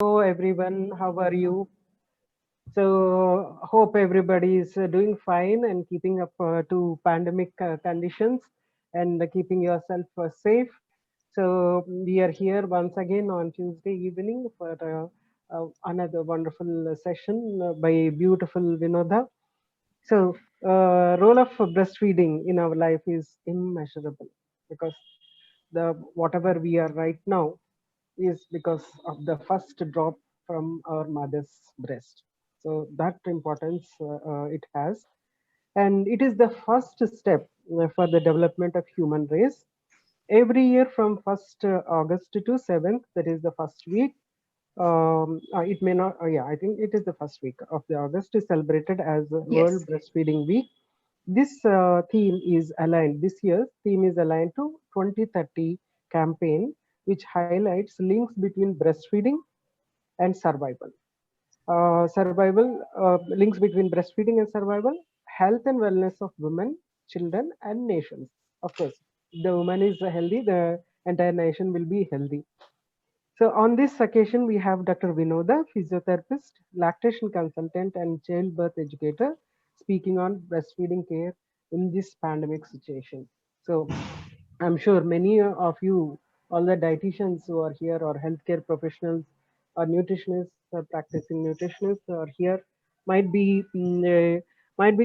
Hello everyone, how are you? So hope everybody is doing fine and keeping up to pandemic conditions and keeping yourself safe. So we are here once again on Tuesday evening for another wonderful session by beautiful Vinoda. So role of breastfeeding in our life is immeasurable because the whatever we are right now is because of the first drop from our mother's breast. So that importance it has, and it is the first step for the development of human race. Every year from 1st August to 7th, that is the first week. It may not, yeah, I think it is the first week of the August is celebrated as World Yes. Breastfeeding Week. This theme is aligned, this year's theme is aligned to 2030 campaign, which highlights links between breastfeeding and survival. Links between breastfeeding and survival, health and wellness of women, children, and nations. Of course, the woman is healthy, the entire nation will be healthy. So on this occasion, we have Dr. Vinoda, physiotherapist, lactation consultant, and childbirth educator, speaking on breastfeeding care in this pandemic situation. So I'm sure many of you, all the dietitians who are here, or healthcare professionals, or nutritionists, or practicing nutritionists, are here, might be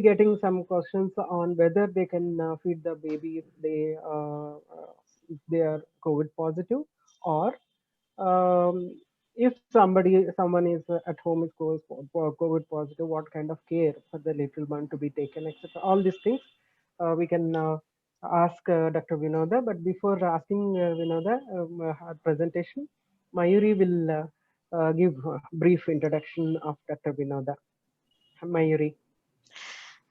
getting some questions on whether they can feed the baby if they are COVID positive, or if someone is at home is COVID positive, what kind of care for the little one to be taken, etc. All these things we can ask Dr. Vinoda. But before asking Vinoda her presentation, Mayuri will give a brief introduction of Dr. Vinoda. Mayuri.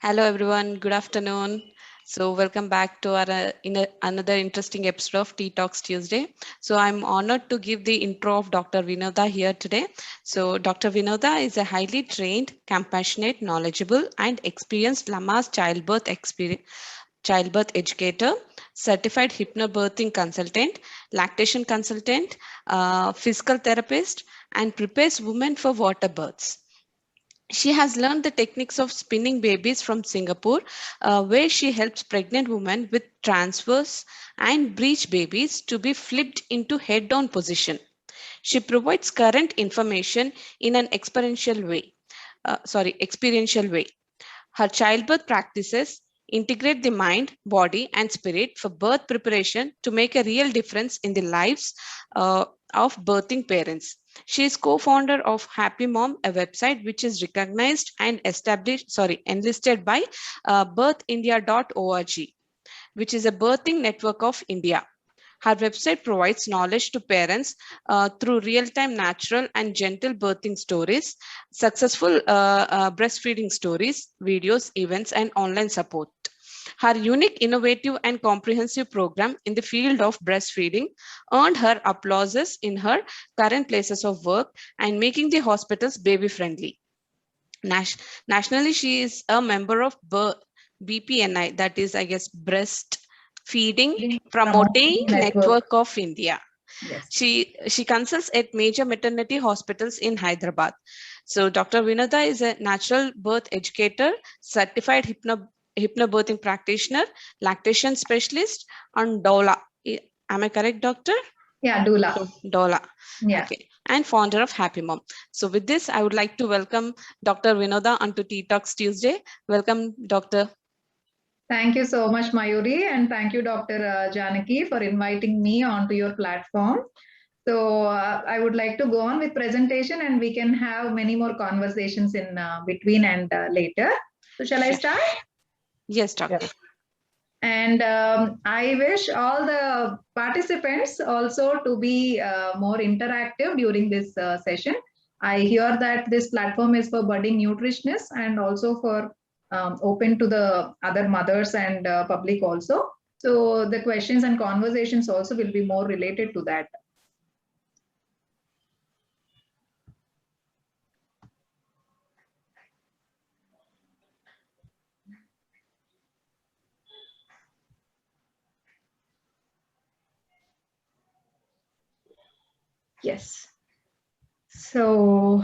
Hello, everyone. Good afternoon. So, welcome back to our another interesting episode of Tea Talks Tuesday. So, I'm honored to give the intro of Dr. Vinoda here today. So, Dr. Vinoda is a highly trained, compassionate, knowledgeable, and experienced Lama's childbirth educator, certified hypnobirthing consultant, lactation consultant, physical therapist, and prepares women for water births. She has learned the techniques of spinning babies from Singapore, where she helps pregnant women with transverse and breech babies to be flipped into head down position. She provides current information in an experiential way. Her childbirth practices integrate the mind, body, and spirit for birth preparation to make a real difference in the lives of birthing parents. She is co-founder of Happy Mom, a website which is recognized and enlisted by birthindia.org, which is a birthing network of India. Her website provides knowledge to parents through real-time natural and gentle birthing stories, successful breastfeeding stories, videos, events, and online support. Her unique, innovative, and comprehensive program in the field of breastfeeding earned her applauses in her current places of work and making the hospitals baby-friendly. Nationally, she is a member of BPNI, that is, I guess, Breast Feeding Promoting Promoting network. Network of India. Yes. She consults at major maternity hospitals in Hyderabad. So Dr. Vinoda is a natural birth educator, certified hypnobirthing practitioner, lactation specialist, and doula. Am I correct, doctor? Yeah, doula. Doula. Yeah. Okay. And founder of Happy Mom. So with this, I would like to welcome Dr. Vinoda onto Tea Talks Tuesday. Welcome, Doctor. Thank you so much, Mayuri, and thank you, Dr. Janaki, for inviting me onto your platform. So I would like to go on with presentation, and we can have many more conversations in between and later. So shall I start? Yes, doctor. Yeah. And I wish all the participants also to be more interactive during this session. I hear that this platform is for budding nutritionists and also for open to the other mothers and public also. So the questions and conversations also will be more related to that. Yes. So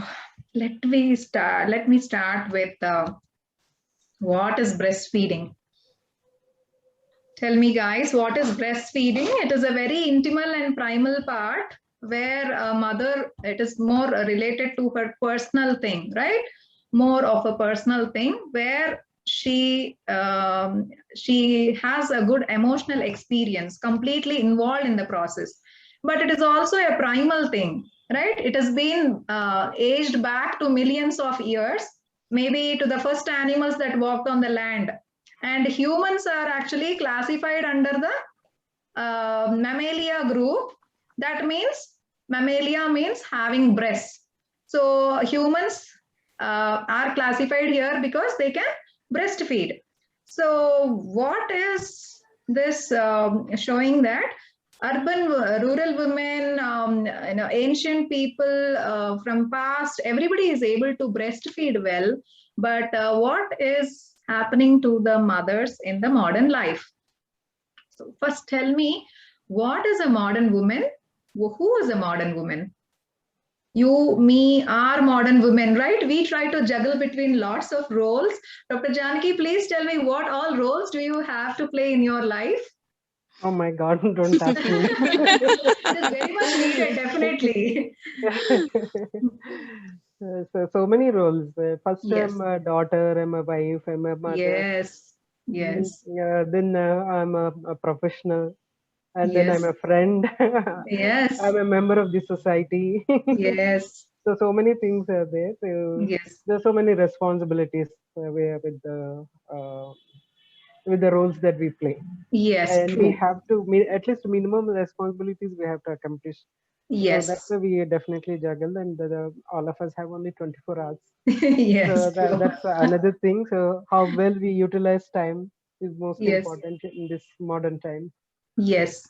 let me start with what is breastfeeding. Tell me, guys, what is breastfeeding? It is a very intimate and primal part where a mother, it is more related to her personal thing, right? More of a personal thing where she has a good emotional experience, completely involved in the process. But it is also a primal thing, right? It has been aged back to millions of years, maybe to the first animals that walked on the land, and humans are actually classified under the mammalia group. That means mammalia means having breasts. So humans are classified here because they can breastfeed. So what is this showing? That urban rural women, ancient people from past, everybody is able to breastfeed well. But what is happening to the mothers in the modern life? So first tell me, what is a modern woman? Who is a modern woman? You, me, are modern women, right? We try to juggle between lots of roles. Dr. Janaki, please tell me, what all roles do you have to play in your life? Oh my God, don't ask me. It is very much needed, definitely. So many roles. First, Yes. I'm a daughter, I'm a wife, I'm a mother. Yes. Yes. Then I'm a professional, and then I'm Yes. a friend. Yes. I'm a member of the society. Yes. So many things are there. So Yes. there's so many responsibilities with the roles that we play, Yes. and we True. have to at least minimum responsibilities we have to accomplish. So that's Yes. why we definitely juggle, and all of us have only 24 hours. Yes. So True. that's another thing. So how well we utilize time is most Yes. important in this modern time. Yes.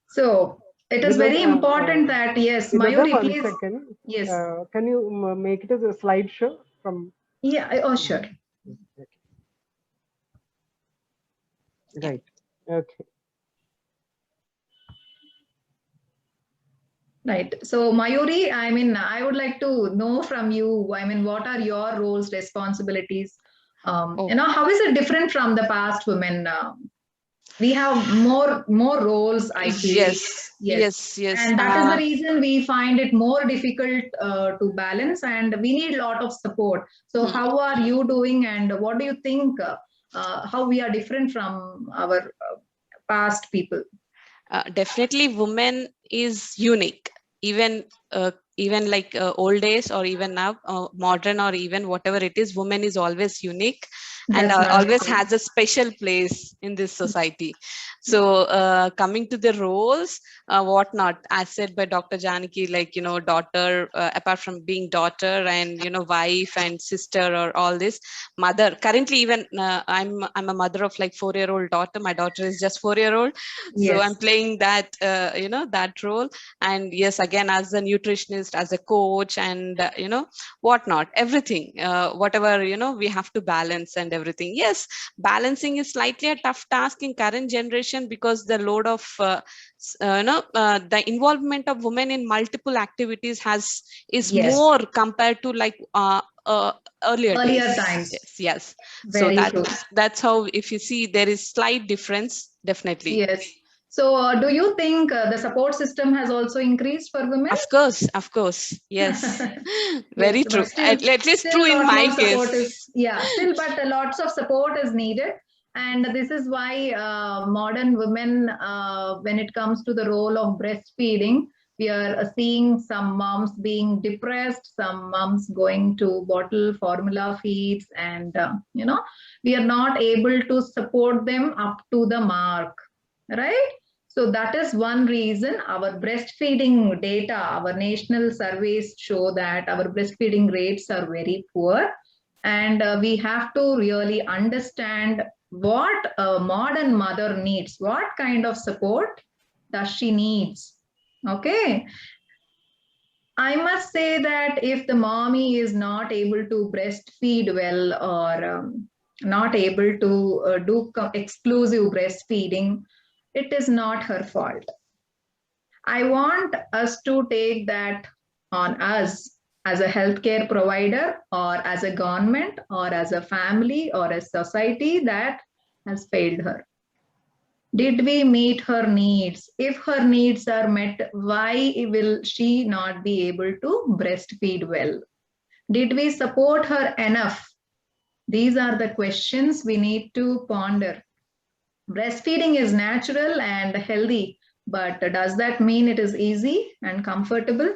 So it is Vinod, very important that, yes, Vinoda, Mayuri, one please. second. Yes. Can you make it as a slideshow from? Yeah. Oh, sure. Okay. Right. Okay. Right. So Mayuri, I mean, I would like to know from you, I mean, what are your roles, responsibilities? Oh, How is it different from the past women? We have more roles, I feel. yes, Yes. yes, yes. And that is the reason we find it more difficult to balance, and we need a lot of support. So Hmm. how are you doing, and what do you think, how we are different from our past people? Definitely women is unique, even even like old days or even now modern or even whatever it is, woman is always unique and That's always wonderful. has a special place in this society. So coming to the roles, what not, as said by Dr. Janaki, like, daughter, apart from being daughter and, wife and sister or all this, mother. Currently even I'm a mother of like 4-year-old daughter. My daughter is just 4-year-old. So I'm Yes. playing that that role. And yes, again, as a nutritionist, as a coach, and whatnot, everything, whatever, we have to balance and everything. Yes, balancing is slightly a tough task in current generation because the load of the involvement of women in multiple activities is Yes. more compared to like earlier days. Earlier times. Yes. So Very true. that's how, if you see, there is slight difference, definitely. Yes. So do you think the support system has also increased for women? Of course, yes. Yes, Very but true. still, At least true still in lot my more support is, case. yeah, still, but lots of support is needed. And this is why modern women, when it comes to the role of breastfeeding, we are seeing some moms being depressed, some moms going to bottle formula feeds, and we are not able to support them up to the mark, right? So that is one reason our breastfeeding data, our national surveys show that our breastfeeding rates are very poor. And we have to really understand what a modern mother needs, what kind of support does she needs. Okay. I must say that if the mommy is not able to breastfeed well, or not able to do exclusive breastfeeding, it is not her fault. I want us to take that on us. as a healthcare provider or as a government or as a family or a society that has failed her? Did we meet her needs? If her needs are met, why will she not be able to breastfeed well? Did we support her enough? These are the questions we need to ponder. Breastfeeding is natural and healthy, but does that mean it is easy and comfortable?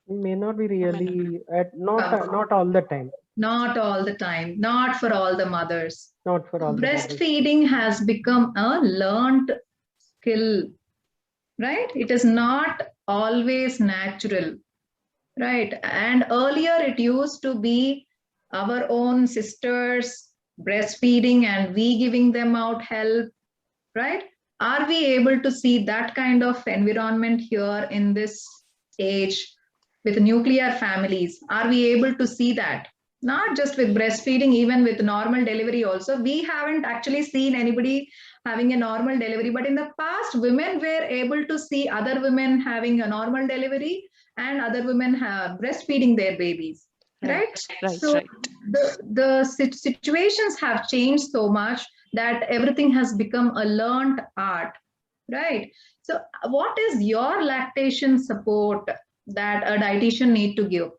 May not be really, not all the time. Not all the time, not for all the mothers. Not for all the mothers. Breastfeeding has become a learned skill, right? It is not always natural, right? And earlier it used to be our own sisters breastfeeding and we giving them out help, right? Are we able to see that kind of environment here in this age with nuclear families? Are we able to see that? Not just with breastfeeding, even with normal delivery also. We haven't actually seen anybody having a normal delivery, but in the past, women were able to see other women having a normal delivery and other women breastfeeding their babies, right? So the situations have changed so much that everything has become a learned art, right? So what is your lactation support that a dietitian need to give?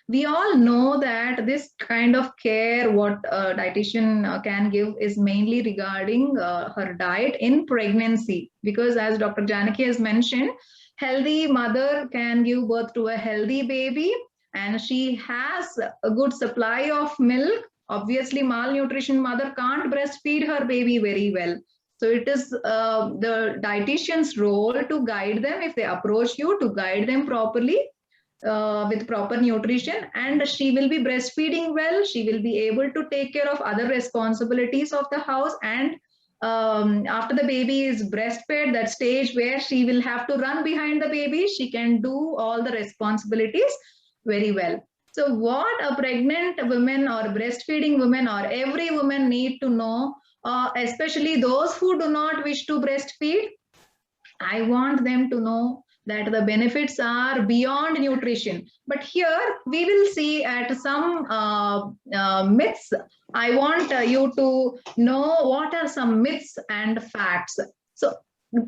We all know that this kind of care what a dietitian can give is mainly regarding her diet in pregnancy, because as Dr. Janaki has mentioned, healthy mother can give birth to a healthy baby and she has a good supply of milk. Obviously, malnutrition mother can't breastfeed her baby very well. So it is the dietitian's role to guide them if they approach you, to guide them properly with proper nutrition, and she will be breastfeeding well. She will be able to take care of other responsibilities of the house, and after the baby is breastfed, that stage where she will have to run behind the baby, she can do all the responsibilities very well. So what a pregnant woman or breastfeeding woman or every woman need to know, especially those who do not wish to breastfeed, I want them to know that the benefits are beyond nutrition. But here we will see at some myths. I want you to know what are some myths and facts. So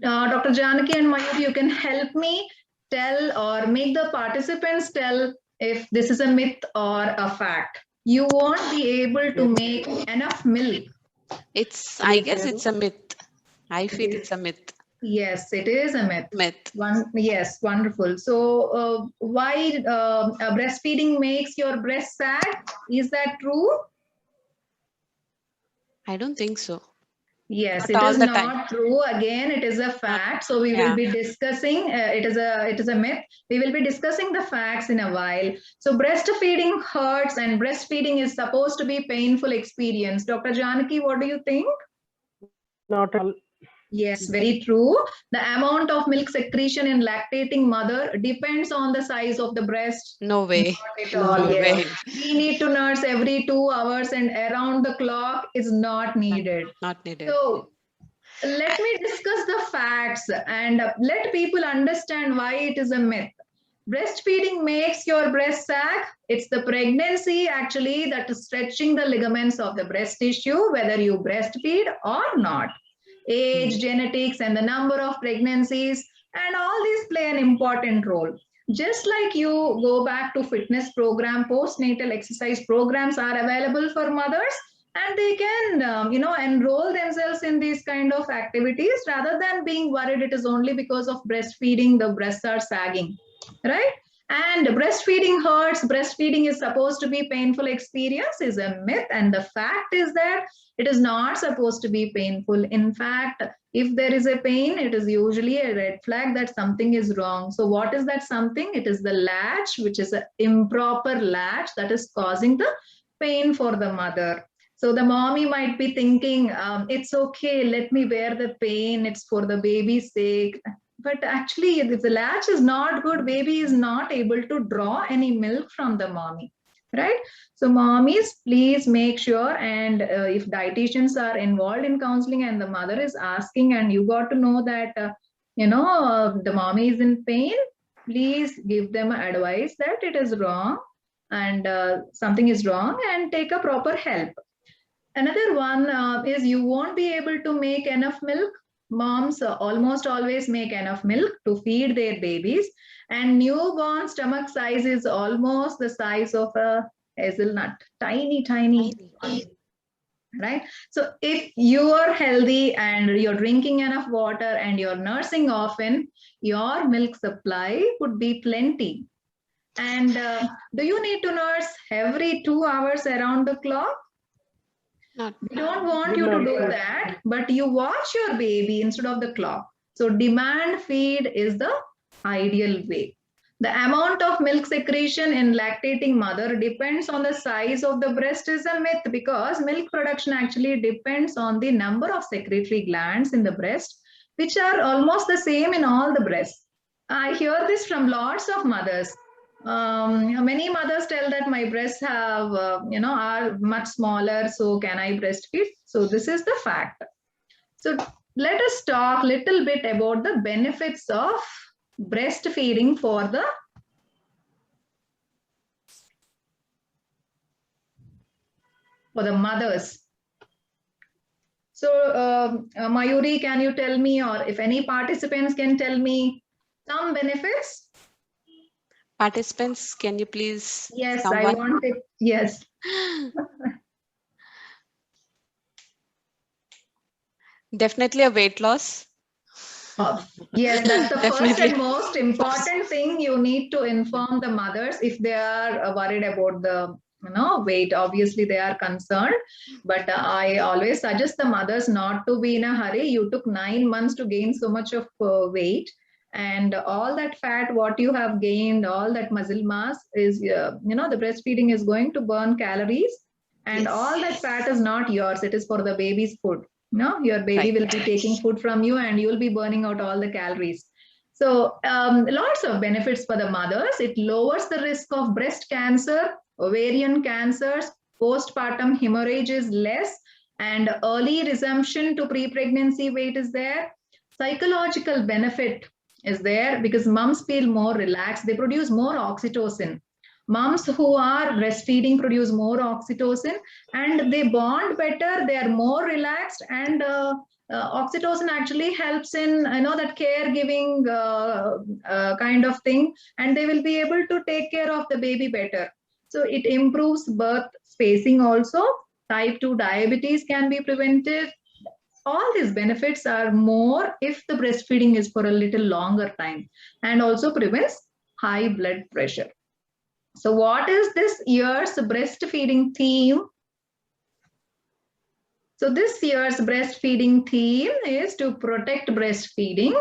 Dr. Janaki and Mayur, you can help me tell or make the participants tell if this is a myth or a fact. You won't be able to make enough milk. I guess it's a myth. I feel it's a myth. Yes, it is a myth. Yes, wonderful. So why breastfeeding makes your breast sag? Is that true? I don't think so. Yes, it is not true. Again, it is a fact. So we will be discussing, it is a myth. We will be discussing the facts in a while. So breastfeeding hurts and breastfeeding is supposed to be painful experience. Dr. Janaki, what do you think? Not at all. Yes, very true. The amount of milk secretion in lactating mother depends on the size of the breast. No way. Not at all. No way. We need to nurse every 2 hours and around the clock is not needed. Not needed. So let me discuss the facts and let people understand why it is a myth. Breastfeeding makes your breast sag. It's the pregnancy actually that is stretching the ligaments of the breast tissue, whether you breastfeed or not. Age, genetics, and the number of pregnancies, and all these play an important role. Just like you go back to fitness program, postnatal exercise programs are available for mothers, and they can, enroll themselves in these kind of activities rather than being worried it is only because of breastfeeding, the breasts are sagging, right? And breastfeeding hurts, breastfeeding is supposed to be painful experience is a myth. And the fact is that it is not supposed to be painful. In fact, if there is a pain, it is usually a red flag that something is wrong. So what is that something? It is the latch, which is an improper latch that is causing the pain for the mother. So the mommy might be thinking, it's okay, let me bear the pain, it's for the baby's sake. But actually, if the latch is not good, baby is not able to draw any milk from the mommy, right? So mommies, please make sure, and if dietitians are involved in counseling and the mother is asking and you got to know that, the mommy is in pain, please give them advice that it is wrong and something is wrong, and take a proper help. Another one is you won't be able to make enough milk. Moms almost always make enough milk to feed their babies, and newborn stomach size is almost the size of a hazelnut, tiny, tiny. Right? So if you are healthy and you're drinking enough water and you're nursing often, your milk supply would be plenty. And do you need to nurse every 2 hours around the clock? We don't want you to do that, but you watch your baby instead of the clock. So demand feed is the ideal way. The amount of milk secretion in lactating mother depends on the size of the breast is a myth, because milk production actually depends on the number of secretory glands in the breast, which are almost the same in all the breasts. I hear this from lots of mothers. Many mothers tell that my breasts have, are much smaller, so can I breastfeed? So this is the fact. So let us talk a little bit about the benefits of breastfeeding for the mothers. So Mayuri, can you tell me, or if any participants can tell me some benefits? Participants, can you please? Yes, someone? I want it. Yes. Definitely a weight loss. Yes, that's the first and most important thing you need to inform the mothers if they are worried about the weight. Obviously they are concerned, but I always suggest the mothers not to be in a hurry. You took 9 months to gain so much of weight, and all that fat what you have gained, all that muscle mass is the breastfeeding is going to burn calories, and Yes. all that fat is not yours, it is for the baby's food. No, your baby will be taking food from you and you will be burning out all the calories. So lots of benefits for the mothers. It lowers the risk of breast cancer, ovarian cancers, postpartum hemorrhage is less, and early resumption to pre-pregnancy weight is there. Psychological benefit is there because moms feel more relaxed. They produce more oxytocin. Moms who are breastfeeding produce more oxytocin and they bond better, they are more relaxed, and oxytocin actually helps in that caregiving kind of thing, and they will be able to take care of the baby better. So it improves birth spacing also. Type 2 diabetes can be prevented. All these benefits are more if the breastfeeding is for a little longer time, and also prevents high blood pressure. So what is this year's breastfeeding theme? So this year's breastfeeding theme is to protect breastfeeding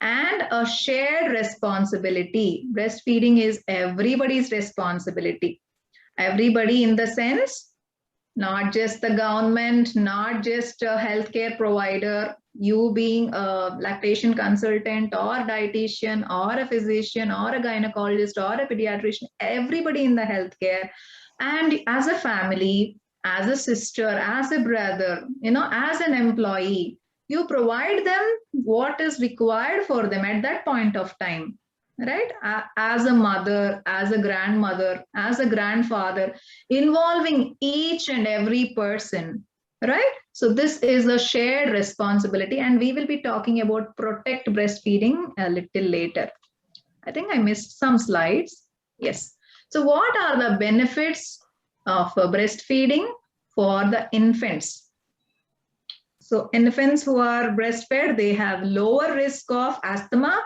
and a shared responsibility. Breastfeeding is everybody's responsibility. Everybody in the sense, not just the government, not just a healthcare provider, you being a lactation consultant or dietitian or a physician or a gynecologist or a pediatrician, everybody in the healthcare, and as a family, as a sister, as a brother, as an employee, you provide them what is required for them at that point of time, right? As a mother, as a grandmother, as a grandfather, involving each and every person, right? So this is a shared responsibility, and we will be talking about protect breastfeeding a little later. I think I missed some slides. Yes. So what are the benefits of breastfeeding for the infants? So infants who are breastfed, they have lower risk of asthma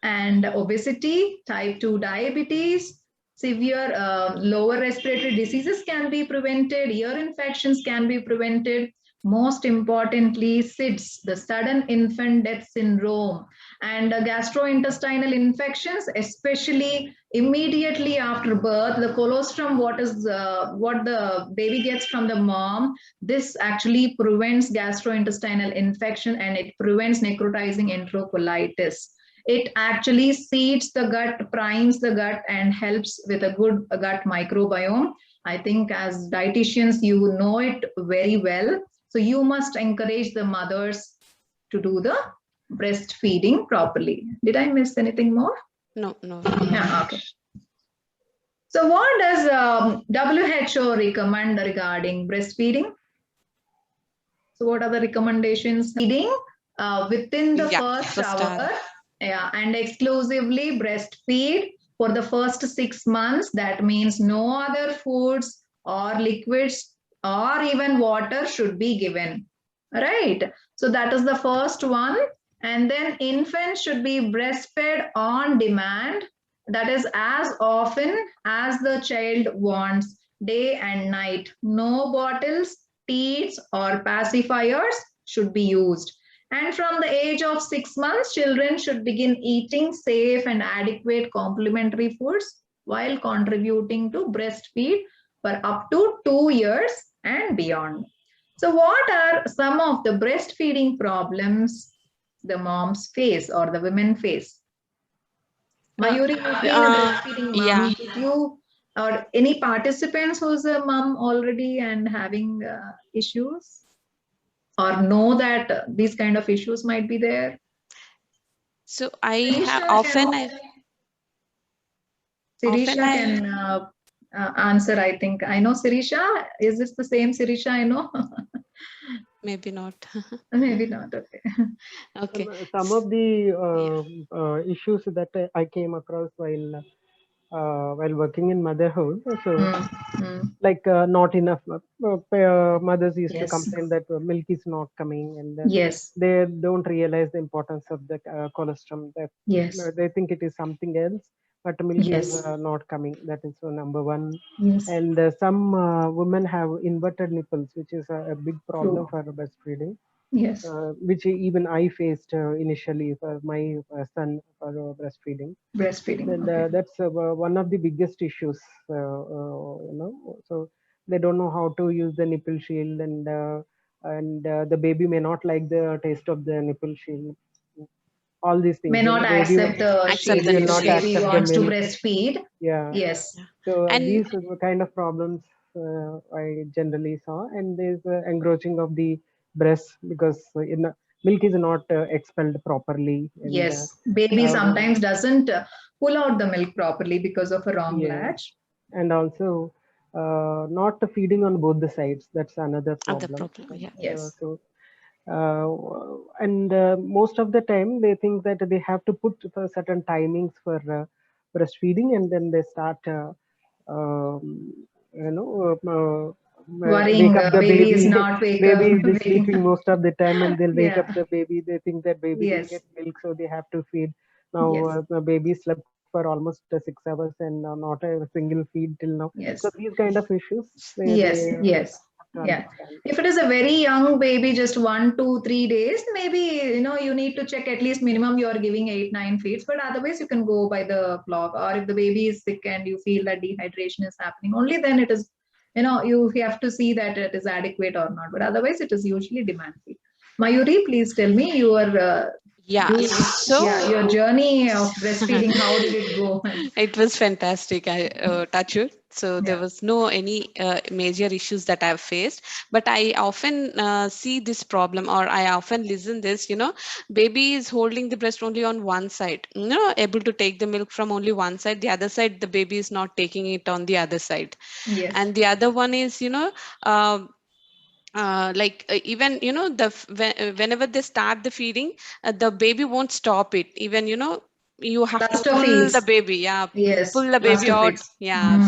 and obesity, type 2 diabetes, severe lower respiratory diseases can be prevented, ear infections can be prevented. Most importantly, SIDS, the sudden infant death syndrome, and gastrointestinal infections, especially immediately after birth, the colostrum, what the baby gets from the mom, this actually prevents gastrointestinal infection and it prevents necrotizing enterocolitis. It actually seeds the gut, primes the gut, and helps with a good gut microbiome. I think as dietitians, you know it very well. So you must encourage the mothers to do the breastfeeding properly. Did I miss anything more? No, no. Yeah, okay. So what does WHO recommend regarding breastfeeding? So what are the recommendations? Feeding within the first hour, yeah, and exclusively breastfeed for the first 6 months. That means no other foods or liquids or even water should be given. Right. So that is the first one. And then infant should be breastfed on demand. That is as often as the child wants, day and night. No bottles, teats, or pacifiers should be used. And from the age of 6 months, children should begin eating safe and adequate complementary foods while contributing to breastfeed for up to 2 years and beyond. So what are some of the breastfeeding problems the moms face or the women face? Mayuri, you've been a breastfeeding mom. Yeah. Did you or any participants who's a mom already and having issues or know that these kind of issues might be there? So I have often Sirisha can answer, I think. I know Sirisha. Is this the same Sirisha I know? Maybe not. Maybe not. Okay. Okay. Some of the issues that I came across while working in motherhood. So, like not enough mothers used to complain that milk is not coming, and yes, they don't realize the importance of the colostrum. That yes, they think it is something else, but milk yes, is not coming. That is number one. yes, And some women have inverted nipples, which is a big problem for breastfeeding. yes, Which even I faced initially for my son for breastfeeding. breastfeeding. And Okay. that's one of the biggest issues, So they don't know how to use the nipple shield, and the baby may not like the taste of the nipple shield. All these things. May not accept the shield will if not the baby accept wants the to milk. breastfeed. Yeah. Yes. So And these are the kind of problems I generally saw, and there's encroaching of the breast because milk is not expelled properly. And, yes, baby sometimes doesn't pull out the milk properly because of a wrong latch. And also not feeding on both the sides. That's another problem. Yeah. Yes. So and most of the time they think that they have to put certain timings for breastfeeding, and then they start worrying wake up the baby is not baby is sleeping most of the time, and they'll wake up the baby. They think that baby didn't get milk, so they have to feed. Now the baby slept for almost 6 hours and not a single feed till now. So these kind of issues. Yes. Yeah. If it is a very young baby, just 1, 2, 3 days, maybe you need to check at least minimum you are giving 8, 9 feeds, but otherwise you can go by the clock. Or if the baby is sick and you feel that dehydration is happening, only then it is, you have to see that it is adequate or not. But otherwise it is usually demand feed. Mayuri, please tell me your your journey of breastfeeding. How did it go? It was fantastic. I touch it. So there was no any major issues that I've faced, but I often see this problem, or I often listen this, baby is holding the breast only on one side, able to take the milk from only one side. The other side, the baby is not taking it on the other side. Yes. And the other one is, even whenever they start the feeding, the baby won't stop it. Even you have to pull the baby. Yes, pull the baby out.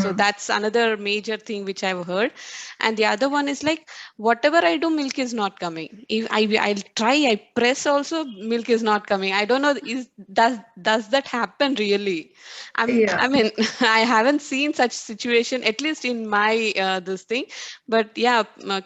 So that's another major thing which I've heard. And the other one is like, whatever I do, milk is not coming. If I'll try, I press also, milk is not coming. I don't know, does that happen really? I mean I haven't seen such situation, at least in my this thing. But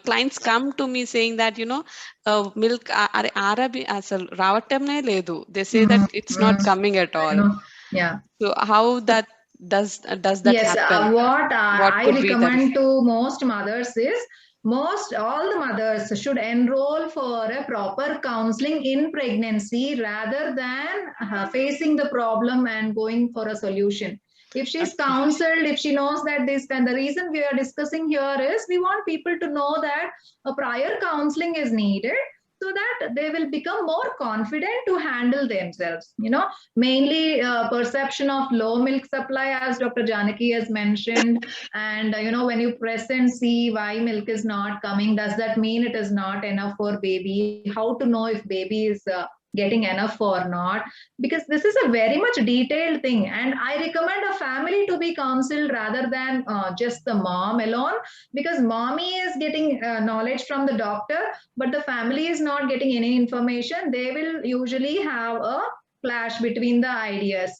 clients come to me saying that milk asal ravatamne ledu. They say that it's not coming at all. Yeah. So how that does that happen? What I recommend to most mothers is all the mothers should enroll for a proper counseling in pregnancy rather than facing the problem and going for a solution. If she's counseled, if she knows that the reason we are discussing here is we want people to know that a prior counseling is needed. so that they will become more confident to handle themselves. Mainly perception of low milk supply, as Dr. Janaki has mentioned. And, when you press and see why milk is not coming, does that mean it is not enough for baby? How to know if baby is getting enough or not, because this is a very much detailed thing, and I recommend a family to be counseled rather than just the mom alone, because mommy is getting knowledge from the doctor, but the family is not getting any information. They will usually have a clash between the ideas,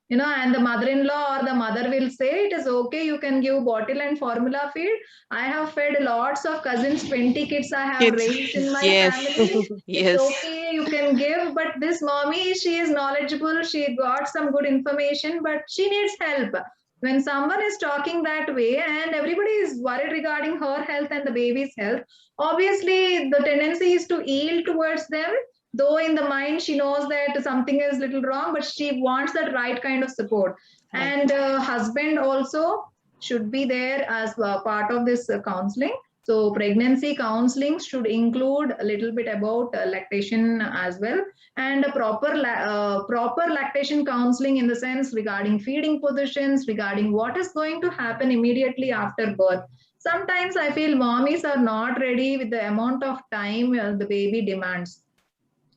and the mother-in-law or the mother will say it is okay, you can give bottle and formula feed. I have fed lots of cousins, 20 kids I have raised in my family. Yes. It's okay, you can give, but this mommy, she is knowledgeable, she got some good information, but she needs help. When someone is talking that way and everybody is worried regarding her health and the baby's health, obviously the tendency is to yield towards them, though in the mind she knows that something is little wrong, but she wants that right kind of support. And husband also should be there as part of this counseling. So pregnancy counseling should include a little bit about lactation as well, and a proper lactation counseling in the sense regarding feeding positions, regarding what is going to happen immediately after birth. Sometimes I feel mommies are not ready with the amount of time the baby demands.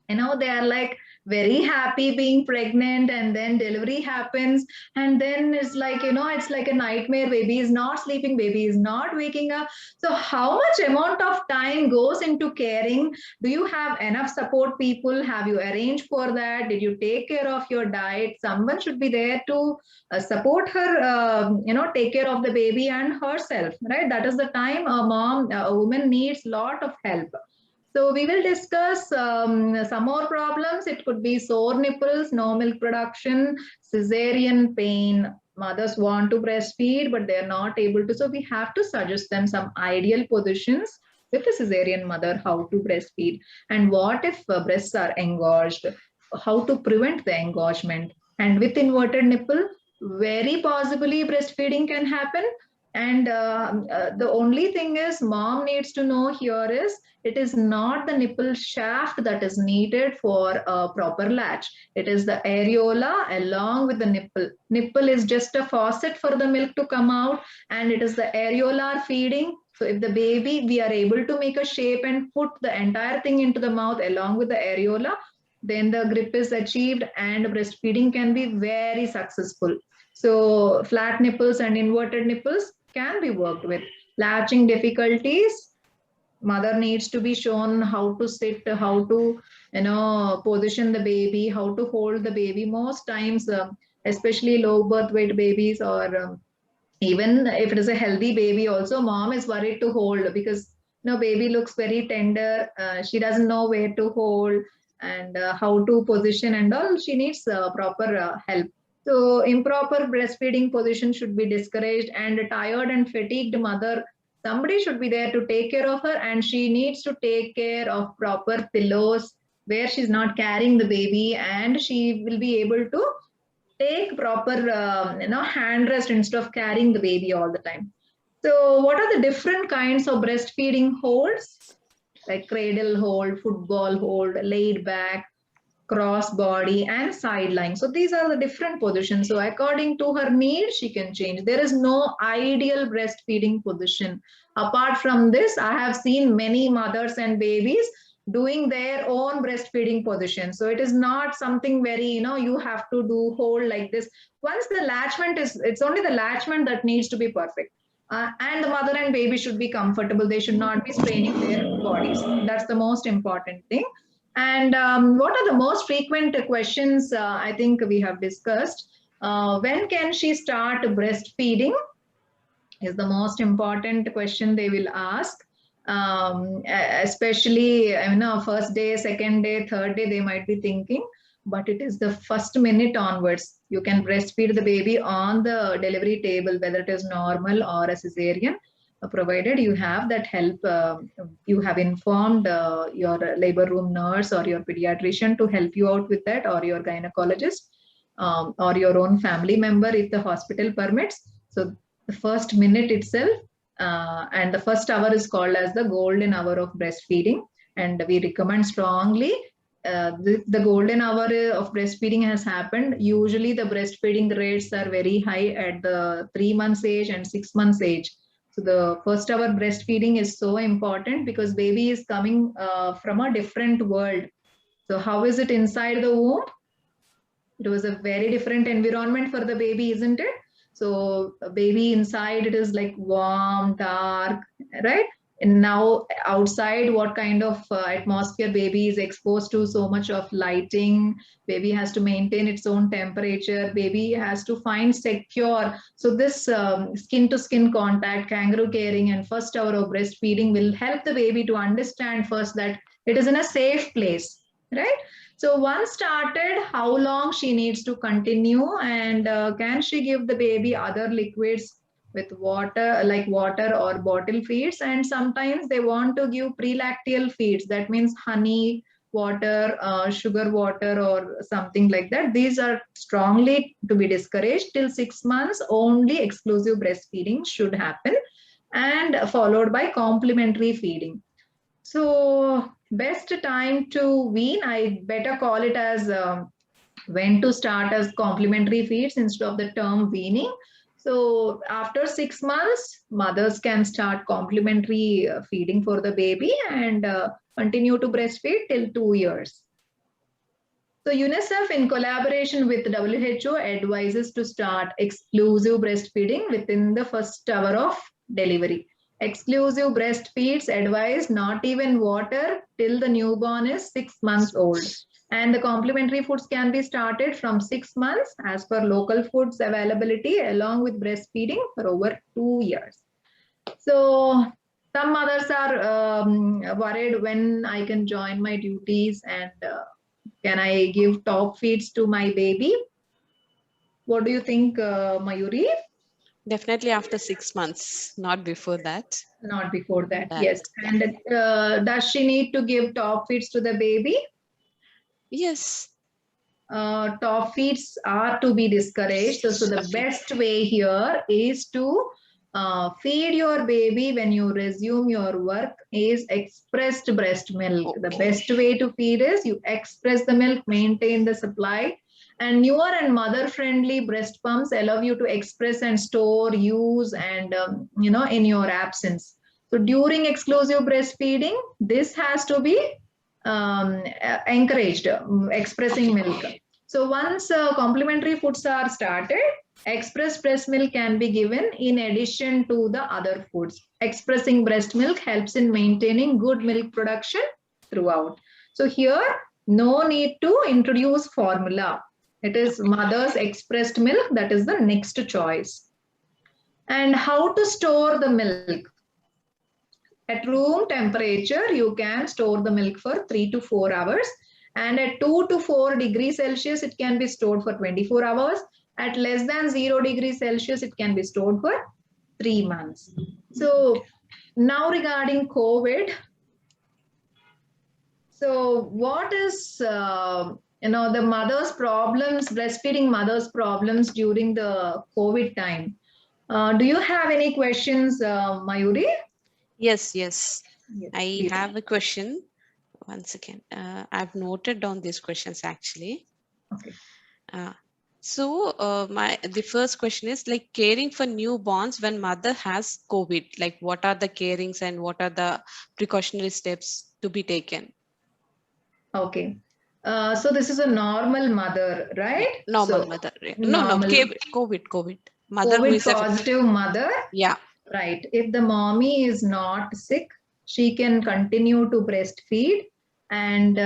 They are like very happy being pregnant, and then delivery happens, and then it's like, it's like a nightmare. Baby is not sleeping, baby is not waking up. So how much amount of time goes into caring? Do you have enough support people? Have you arranged for that? Did you take care of your diet? Someone should be there to support her, take care of the baby and herself, right? That is the time a woman needs a lot of help. So we will discuss some more problems. It could be sore nipples, no milk production, cesarean pain. Mothers want to breastfeed, but they're not able to. So we have to suggest them some ideal positions with a cesarean mother, how to breastfeed. And what if breasts are engorged? How to prevent the engorgement? And with inverted nipple, very possibly breastfeeding can happen. And the only thing is mom needs to know here is, it is not the nipple shaft that is needed for a proper latch. It is the areola along with the nipple. Nipple is just a faucet for the milk to come out, and it is the areolar feeding. So if the baby, we are able to make a shape and put the entire thing into the mouth along with the areola, then the grip is achieved and breastfeeding can be very successful. So flat nipples and inverted nipples can be worked with. Latching difficulties, mother needs to be shown how to sit, how to position the baby, how to hold the baby. Most times, especially low birth weight babies, or even if it is a healthy baby also, mom is worried to hold, because baby looks very tender, she doesn't know where to hold and how to position and all. She needs proper help. So improper breastfeeding position should be discouraged, and a tired and fatigued mother, somebody should be there to take care of her, and she needs to take care of proper pillows where she's not carrying the baby, and she will be able to take proper hand rest instead of carrying the baby all the time. So what are the different kinds of breastfeeding holds? Like cradle hold, football hold, laid back, cross body, and side lying. So these are the different positions. So according to her need, she can change. There is no ideal breastfeeding position. Apart from this, I have seen many mothers and babies doing their own breastfeeding position. So it is not something very, you have to do hold like this. Once the latchment is, it's only the latchment that needs to be perfect. And the mother and baby should be comfortable. They should not be straining their bodies. That's the most important thing. And what are the most frequent questions I think we have discussed? When can she start breastfeeding is the most important question they will ask. Especially, first day, second day, third day, they might be thinking, but it is the first minute onwards. You can breastfeed the baby on the delivery table, whether it is normal or a cesarean. Provided you have that help, you have informed your labor room nurse or your pediatrician to help you out with that, or your gynecologist, or your own family member if the hospital permits. So the first minute itself and the first hour is called as the golden hour of breastfeeding. and we recommend strongly. The golden hour of breastfeeding has happened. Usually the breastfeeding rates are very high at the 3 months age and 6 months age. So the first hour breastfeeding is so important because baby is coming from a different world. So how is it inside the womb? It was a very different environment for the baby, isn't it? So a baby inside, it is like warm, dark, right? And now outside, what kind of atmosphere baby is exposed to? So much of lighting. Baby has to maintain its own temperature. Baby has to find secure. So this skin to skin contact, kangaroo caring, and first hour of breastfeeding will help the baby to understand first that it is in a safe place, right? So once started, how long she needs to continue, and can she give the baby other liquids with water, like water or bottle feeds? And sometimes they want to give prelacteal feeds. That means honey, water, sugar water, or something like that. These are strongly to be discouraged. Till 6 months, only exclusive breastfeeding should happen, and followed by complementary feeding. So best time to wean, I better call it as when to start as complementary feeds instead of the term weaning. So after 6 months, mothers can start complementary feeding for the baby and continue to breastfeed till 2 years. So UNICEF, in collaboration with WHO, advises to start exclusive breastfeeding within the first hour of delivery. Exclusive breastfeeds advised, not even water till the newborn is 6 months old. And the complementary foods can be started from 6 months as per local foods availability, along with breastfeeding for over 2 years. So some mothers are worried when I can join my duties, and can I give top feeds to my baby? What do you think, Mayuri? Definitely after 6 months, not before that. Not before that, That, yes. yeah. And does she need to give top feeds to the baby? Yes. Top feeds are to be discouraged. So the Okay. best way here is to feed your baby when you resume your work is expressed breast milk. The Okay. best way to feed is you express the milk, maintain the supply. And newer and mother-friendly breast pumps allow you to express and store, use, and in your absence. So during exclusive breastfeeding, this has to be encouraged, expressing milk. So once complementary foods are started, express breast milk can be given in addition to the other foods. Expressing breast milk helps in maintaining good milk production throughout. So here, no need to introduce formula. It is mother's expressed milk that is the next choice. And how to store the milk? At room temperature, you can store the milk for 3 to 4 hours. And at 2 to 4 degrees Celsius, it can be stored for 24 hours. At less than 0 degrees Celsius, it can be stored for 3 months. So now regarding COVID, so what is, the mother's problems, breastfeeding mother's problems during the COVID time? Do you have any questions, Mayuri? Yes. Yes, I please. have a question. Once again, I've noted down these questions actually. Okay. The first question is like caring for newborns when mother has COVID. Like what are the carings and what are the precautionary steps to be taken? Okay. So this is a normal mother, right? Normal So mother. No, normal COVID. Mother who COVID is affected. positive mother, Yeah. right? If the mommy is not sick, she can continue to breastfeed, and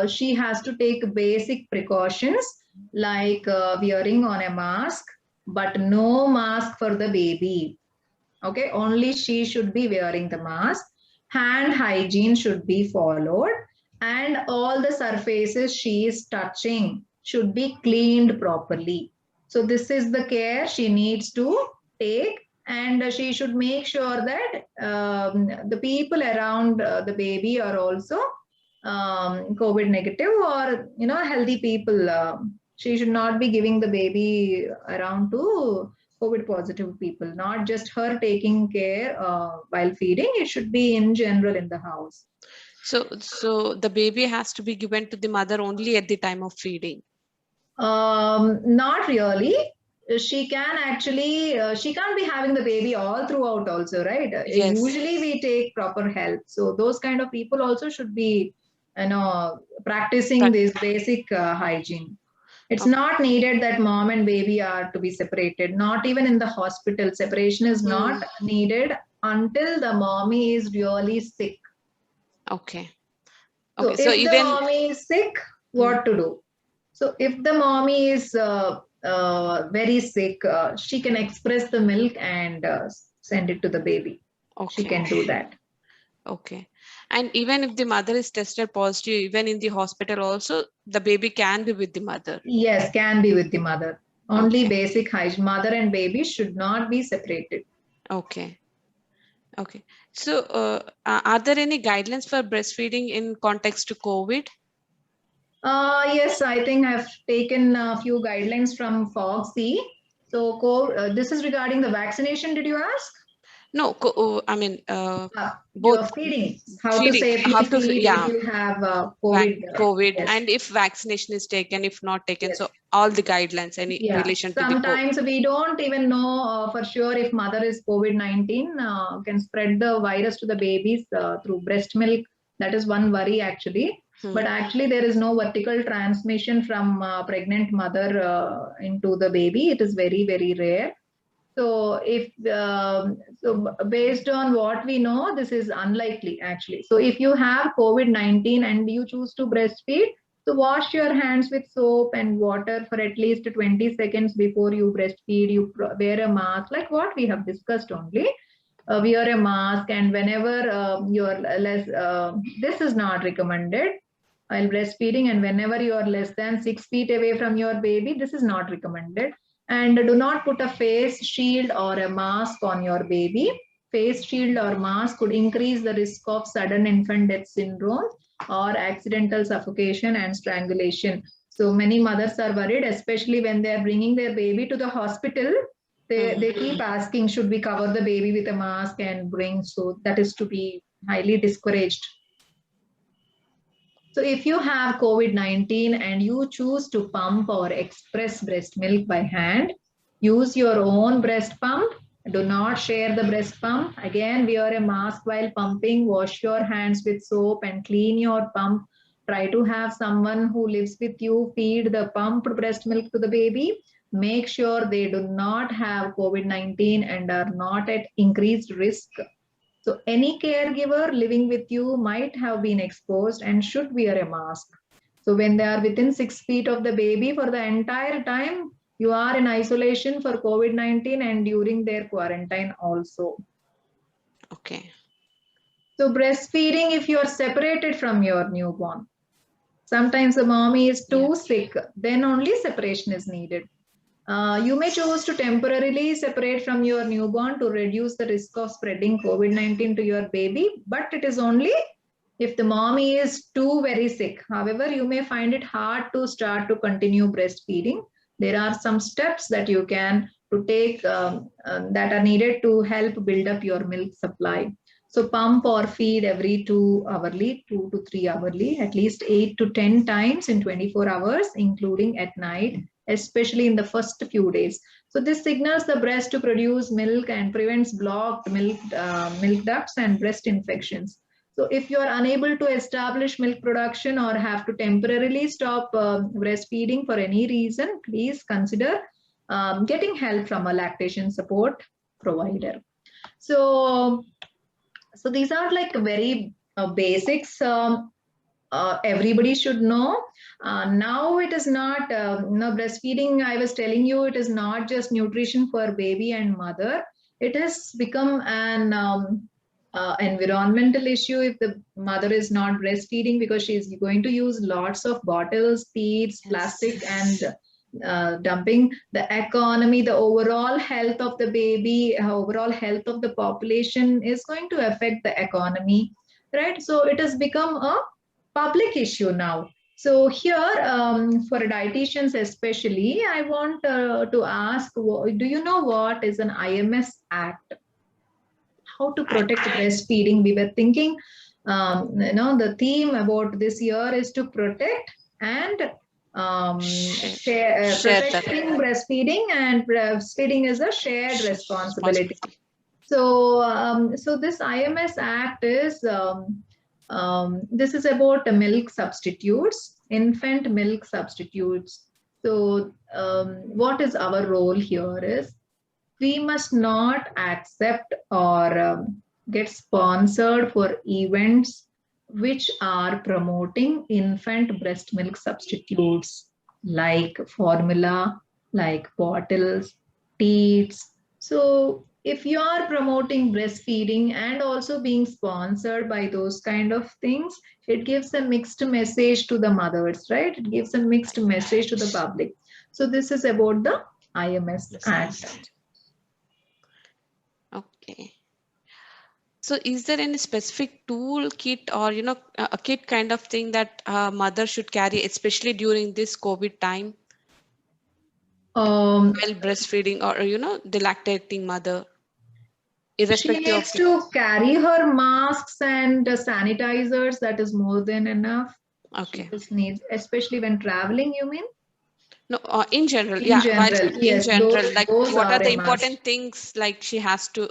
she has to take basic precautions like wearing on a mask, but no mask for the baby. Okay, only she should be wearing the mask. Hand hygiene should be followed, and all the surfaces she is touching should be cleaned properly. So this is the care she needs to take, and she should make sure that the people around the baby are also COVID negative, or healthy people. She should not be giving the baby around to COVID positive people, not just her taking care while feeding. It should be in general in the house. So the baby has to be given to the mother only at the time of feeding. Not really. She can actually, she can't be having the baby all throughout also, right? Yes. Usually we take proper help. So those kind of people also should be, practicing this basic hygiene. It's not needed that mom and baby are to be separated. Not even in the hospital. Separation is not needed until the mommy is really sick. Okay. So Okay. So if the even mommy is sick, what to do? So if the mommy is very sick, she can express the milk and send it to the baby. okay. She can do that. Okay. And even if the mother is tested positive, even in the hospital also, the baby can be with the mother. Yes, can be with the mother. Only Okay. basic hygiene. Mother and baby should not be separated. Okay. Okay. So are there any guidelines for breastfeeding in context to COVID? Yes, I think I've taken a few guidelines from FOGC. So this is regarding the vaccination, did you ask? No, I mean, Your both feeding, how to feeding, safely how to, feed yeah, if you have COVID. COVID, Yes. and if vaccination is taken, if not taken, Yes. so all the guidelines, any Yeah. relation to the Sometimes we don't even know for sure if mother is COVID-19, can spread the virus to the babies through breast milk. That is one worry actually. But actually there is no vertical transmission from pregnant mother into the baby. It is very, very rare. So if so based on what we know, this is unlikely actually. So if you have COVID-19 and you choose to breastfeed, so wash your hands with soap and water for at least 20 seconds before you breastfeed. You wear a mask, like what we have discussed only. Wear a mask, and whenever you're less, this is not recommended while breastfeeding, and whenever you are less than 6 feet away from your baby, this is not recommended. And do not put a face shield or a mask on your baby. Face shield or mask could increase the risk of sudden infant death syndrome or accidental suffocation and strangulation. So many mothers are worried, especially when they are bringing their baby to the hospital. They keep asking, should we cover the baby with a mask and bring? So that is to be highly discouraged. So if you have COVID-19 and you choose to pump or express breast milk by hand, use your own breast pump. Do not share the breast pump. Again, wear a mask while pumping. Wash your hands with soap and clean your pump. Try to have someone who lives with you feed the pumped breast milk to the baby. Make sure they do not have COVID-19 and are not at increased risk. So any caregiver living with you might have been exposed and should wear a mask. So when they are within 6 feet of the baby for the entire time, you are in isolation for COVID-19 and during their quarantine also. Okay. So breastfeeding, if you are separated from your newborn, sometimes the mommy is too sick, then only separation is needed. You may choose to temporarily separate from your newborn to reduce the risk of spreading COVID-19 to your baby, but it is only if the mommy is too very sick. However, you may find it hard to start to continue breastfeeding. There are some steps that you can to take that are needed to help build up your milk supply. So pump or feed every 2 to 3 hourly, at least 8 to 10 times in 24 hours, including at night, especially in the first few days. So this signals the breast to produce milk and prevents blocked milk ducts and breast infections. So if you are unable to establish milk production or have to temporarily stop breastfeeding for any reason, please consider getting help from a lactation support provider. So these are like very basics everybody should know. Now it is not, breastfeeding, I was telling you, it is not just nutrition for baby and mother. It has become an environmental issue if the mother is not breastfeeding, because she is going to use lots of bottles, feeds, plastic, and dumping. The economy, the overall health of the baby, overall health of the population is going to affect the economy, right? So it has become a public issue now. So here, for dietitians especially, I want to ask, do you know what is an IMS Act? How to protect breastfeeding? We were thinking the theme about this year is to protect and protecting breastfeeding, and breastfeeding is a shared responsibility. So this IMS Act is this is about the milk substitutes, infant milk substitutes. So what is our role here is we must not accept or get sponsored for events which are promoting infant breast milk substitutes like formula, like bottles, teats. So if you are promoting breastfeeding and also being sponsored by those kind of things, it gives a mixed message to the mothers, right? It gives a mixed message to the public. So this is about the IMS Act. Okay. So is there any specific tool kit or, a kit kind of thing that mother should carry, especially during this COVID time? While breastfeeding or, the lactating mother? She needs to carry her masks and sanitizers. That is more than enough. Okay. She just needs, especially when traveling, you mean? No, in general, in general, yes, in general, like those what are the important must things like she has to,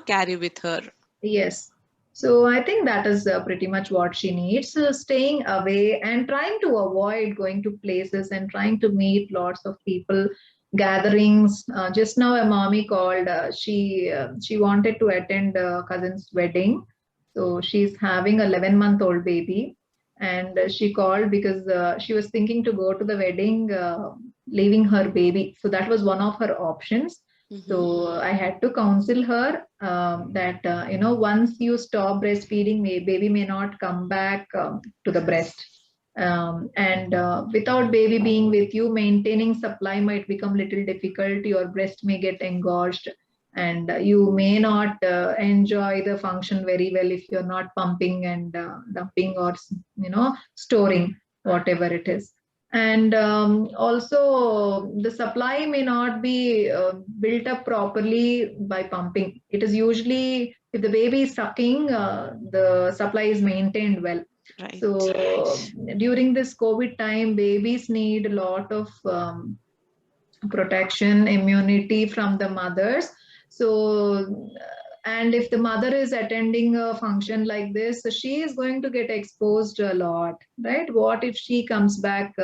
carry with her? Yes. So I think that is pretty much what she needs. Staying away and trying to avoid going to places and trying to meet lots of people, gatherings. Just now a mommy called. She wanted to attend a cousin's wedding. So she's having a 11-month-old baby. And she called because she was thinking to go to the wedding, leaving her baby. So that was one of her options. So I had to counsel her that, once you stop breastfeeding, baby may not come back to the breast. And without baby being with you, maintaining supply might become little difficult. Your breast may get engorged and you may not enjoy the function very well if you're not pumping and dumping or, storing whatever it is. And also the supply may not be built up properly by pumping. It is usually, if the baby is sucking, the supply is maintained well. Right. So during this COVID time, babies need a lot of protection, immunity from the mothers. So, and if the mother is attending a function like this, she is going to get exposed a lot, right? What if she comes back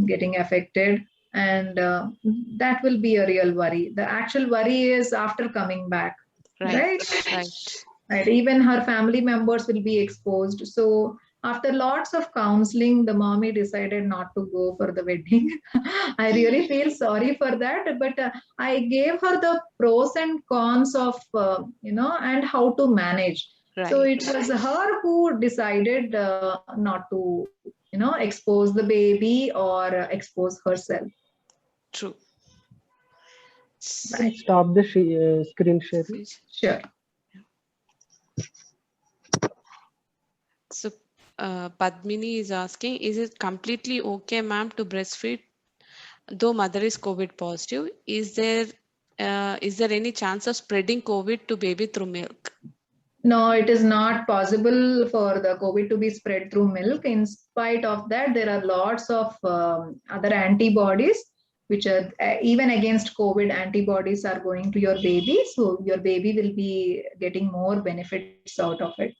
getting affected? And that will be a real worry. The actual worry is after coming back, right? Right. Even her family members will be exposed. So after lots of counseling, the mommy decided not to go for the wedding. I really feel sorry for that, but I gave her the pros and cons of, and how to manage. Right. So it was her who decided not to, expose the baby or expose herself. True. Right. Stop the screen sharing. Sure. So Padmini is asking, is it completely okay, ma'am, to breastfeed though mother is COVID positive? Is there any chance of spreading COVID to baby through milk? No, it is not possible for the COVID to be spread through milk. In spite of that, there are lots of other antibodies which are even against COVID, antibodies are going to your baby. So your baby will be getting more benefits out of it.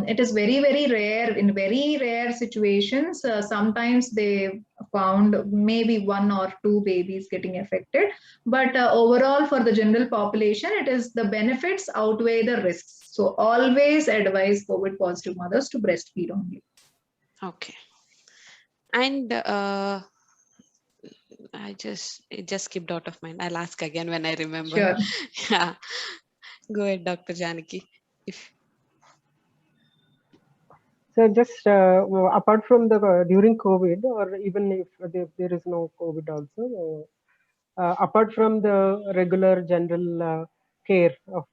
It is very, very rare. In very rare situations, sometimes they found maybe 1 or 2 babies getting affected. But overall, for the general population, it is the benefits outweigh the risks. So always advise COVID positive mothers to breastfeed only. Okay. And it just skipped out of mind. I'll ask again when I remember. Sure. Yeah. Go ahead, Dr. Janaki. So just apart from the during COVID, or even if there is no COVID also, apart from the regular general care of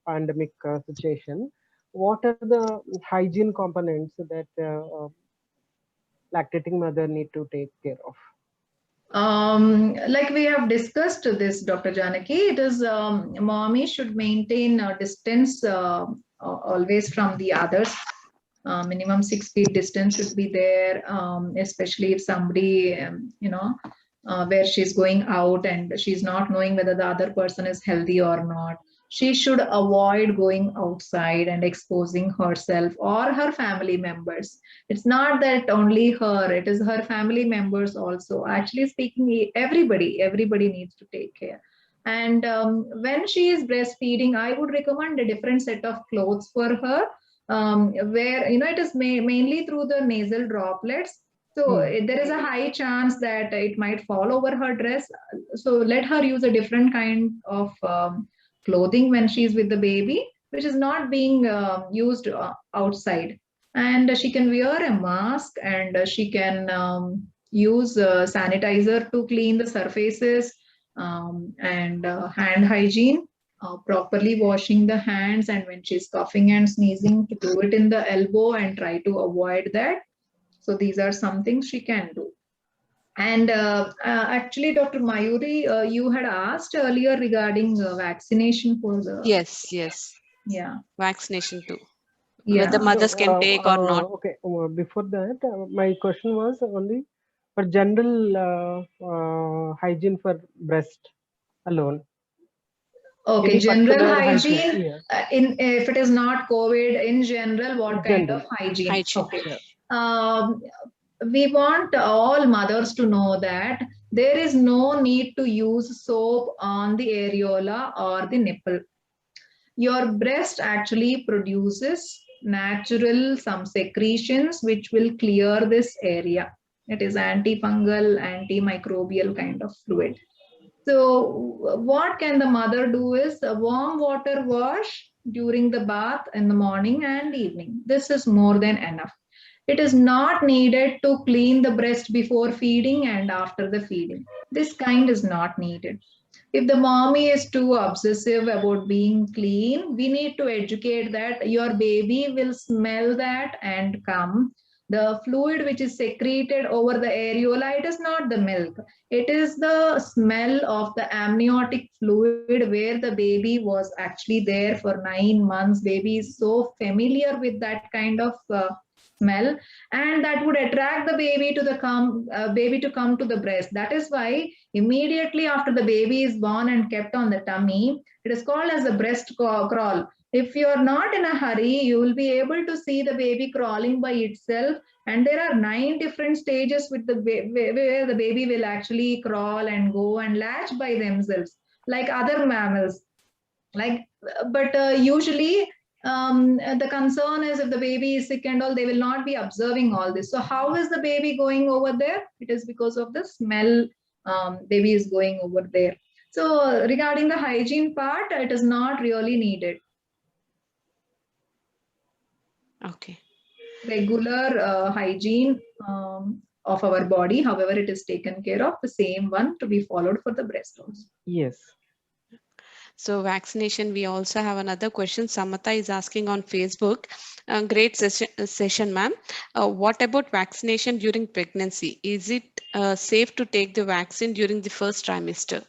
pandemic situation, what are the hygiene components that lactating mother need to take care of? Like we have discussed this, Dr. Janaki, it is mommy should maintain a distance always from the others. Minimum 6 feet distance should be there, especially if somebody, where she's going out and she's not knowing whether the other person is healthy or not. She should avoid going outside and exposing herself or her family members. It's not that only her, it is her family members also. Actually speaking, everybody needs to take care. And when she is breastfeeding, I would recommend a different set of clothes for her, where it is mainly through the nasal droplets. So there is a high chance that it might fall over her dress. So let her use a different kind of clothing when she's with the baby, which is not being used outside. And she can wear a mask, and she can use sanitizer to clean the surfaces, and hand hygiene. Properly washing the hands, and when she's coughing and sneezing, to do it in the elbow and try to avoid that. So these are some things she can do. And actually, Dr. Mayuri, you had asked earlier regarding vaccination for the... Yes. Yeah. Vaccination too. Yeah. Whether mothers can take or not. Okay. Before that, my question was only for general hygiene for breast alone. Okay, Any general particular hygiene. yeah. If it is not COVID, in general, what kind General. of hygiene? Okay. Yeah. We want all mothers to know that there is no need to use soap on the areola or the nipple. Your breast actually produces natural some secretions which will clear this area. It is antifungal, antimicrobial kind of fluid. So what can the mother do is a warm water wash during the bath in the morning and evening. This is more than enough. It is not needed to clean the breast before feeding and after the feeding. This kind is not needed. If the mommy is too obsessive about being clean, we need to educate that your baby will smell that and come. The fluid which is secreted over the areola, it is not the milk. It is the smell of the amniotic fluid where the baby was actually there for 9 months. Baby is so familiar with that kind of smell, and that would attract the baby to come to the breast. That is why immediately after the baby is born and kept on the tummy, it is called as a breast crawl. If you are not in a hurry, you will be able to see the baby crawling by itself. And there are 9 different stages with where the baby will actually crawl and go and latch by themselves, like other mammals. But usually the concern is if the baby is sick and all, they will not be observing all this. So how is the baby going over there? It is because of the smell. Baby is going over there. So regarding the hygiene part, it is not really needed. Okay. Regular hygiene of our body, however it is taken care of, the same one to be followed for the breast also. Yes. So vaccination, we also have another question. Samata is asking on Facebook. Great session, ma'am. What about vaccination during pregnancy? Is it safe to take the vaccine during the first trimester?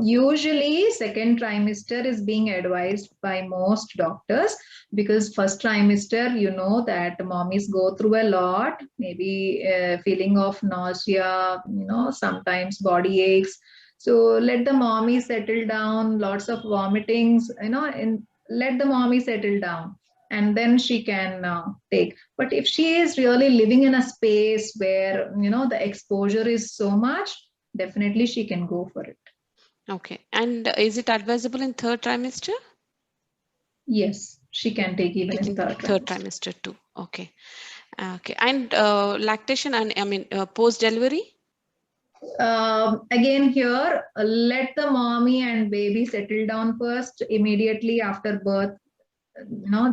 Usually second trimester is being advised by most doctors, because first trimester, you know that mommies go through a lot, maybe feeling of nausea, sometimes body aches. So let the mommy settle down, lots of vomitings, and let the mommy settle down, and then she can take. But if she is really living in a space where, the exposure is so much, definitely she can go for it. Okay. And is it advisable in third trimester? Yes, she can take even in third trimester too. Okay. Okay. And lactation and post-delivery? Again here, let the mommy and baby settle down first. Immediately after birth,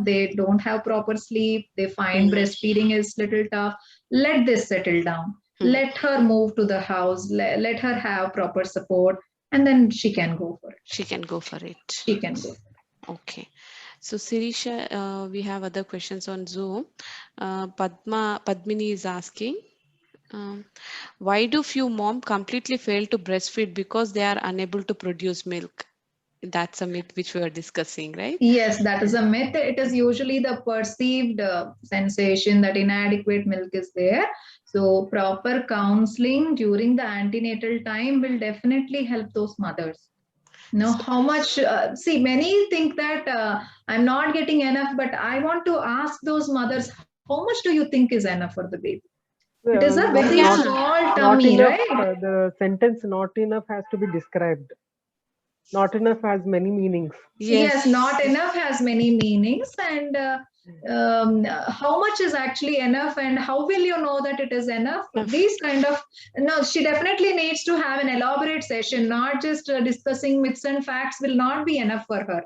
they don't have proper sleep. They find breastfeeding is little tough. Let this settle down. Let her move to the house. Let her have proper support. And then she can go for it. She can go for it. She can go. Okay. So Sirisha, we have other questions on Zoom. Padmini is asking, why do few moms completely fail to breastfeed because they are unable to produce milk? That's a myth which we are discussing, right? Yes, that is a myth. It is usually the perceived sensation that inadequate milk is there. So proper counseling during the antenatal time will definitely help those mothers. Know how much, see, many think that I'm not getting enough, but I want to ask those mothers, how much do you think is enough for the baby? It is a very Yeah. small not tummy, enough. right? The sentence "not enough" has to be described. Not enough has many meanings. Yes, not enough has many meanings. And how much is actually enough, and how will you know that it is enough? These kind of, no, she definitely needs to have an elaborate session, not just discussing myths and facts will not be enough for her.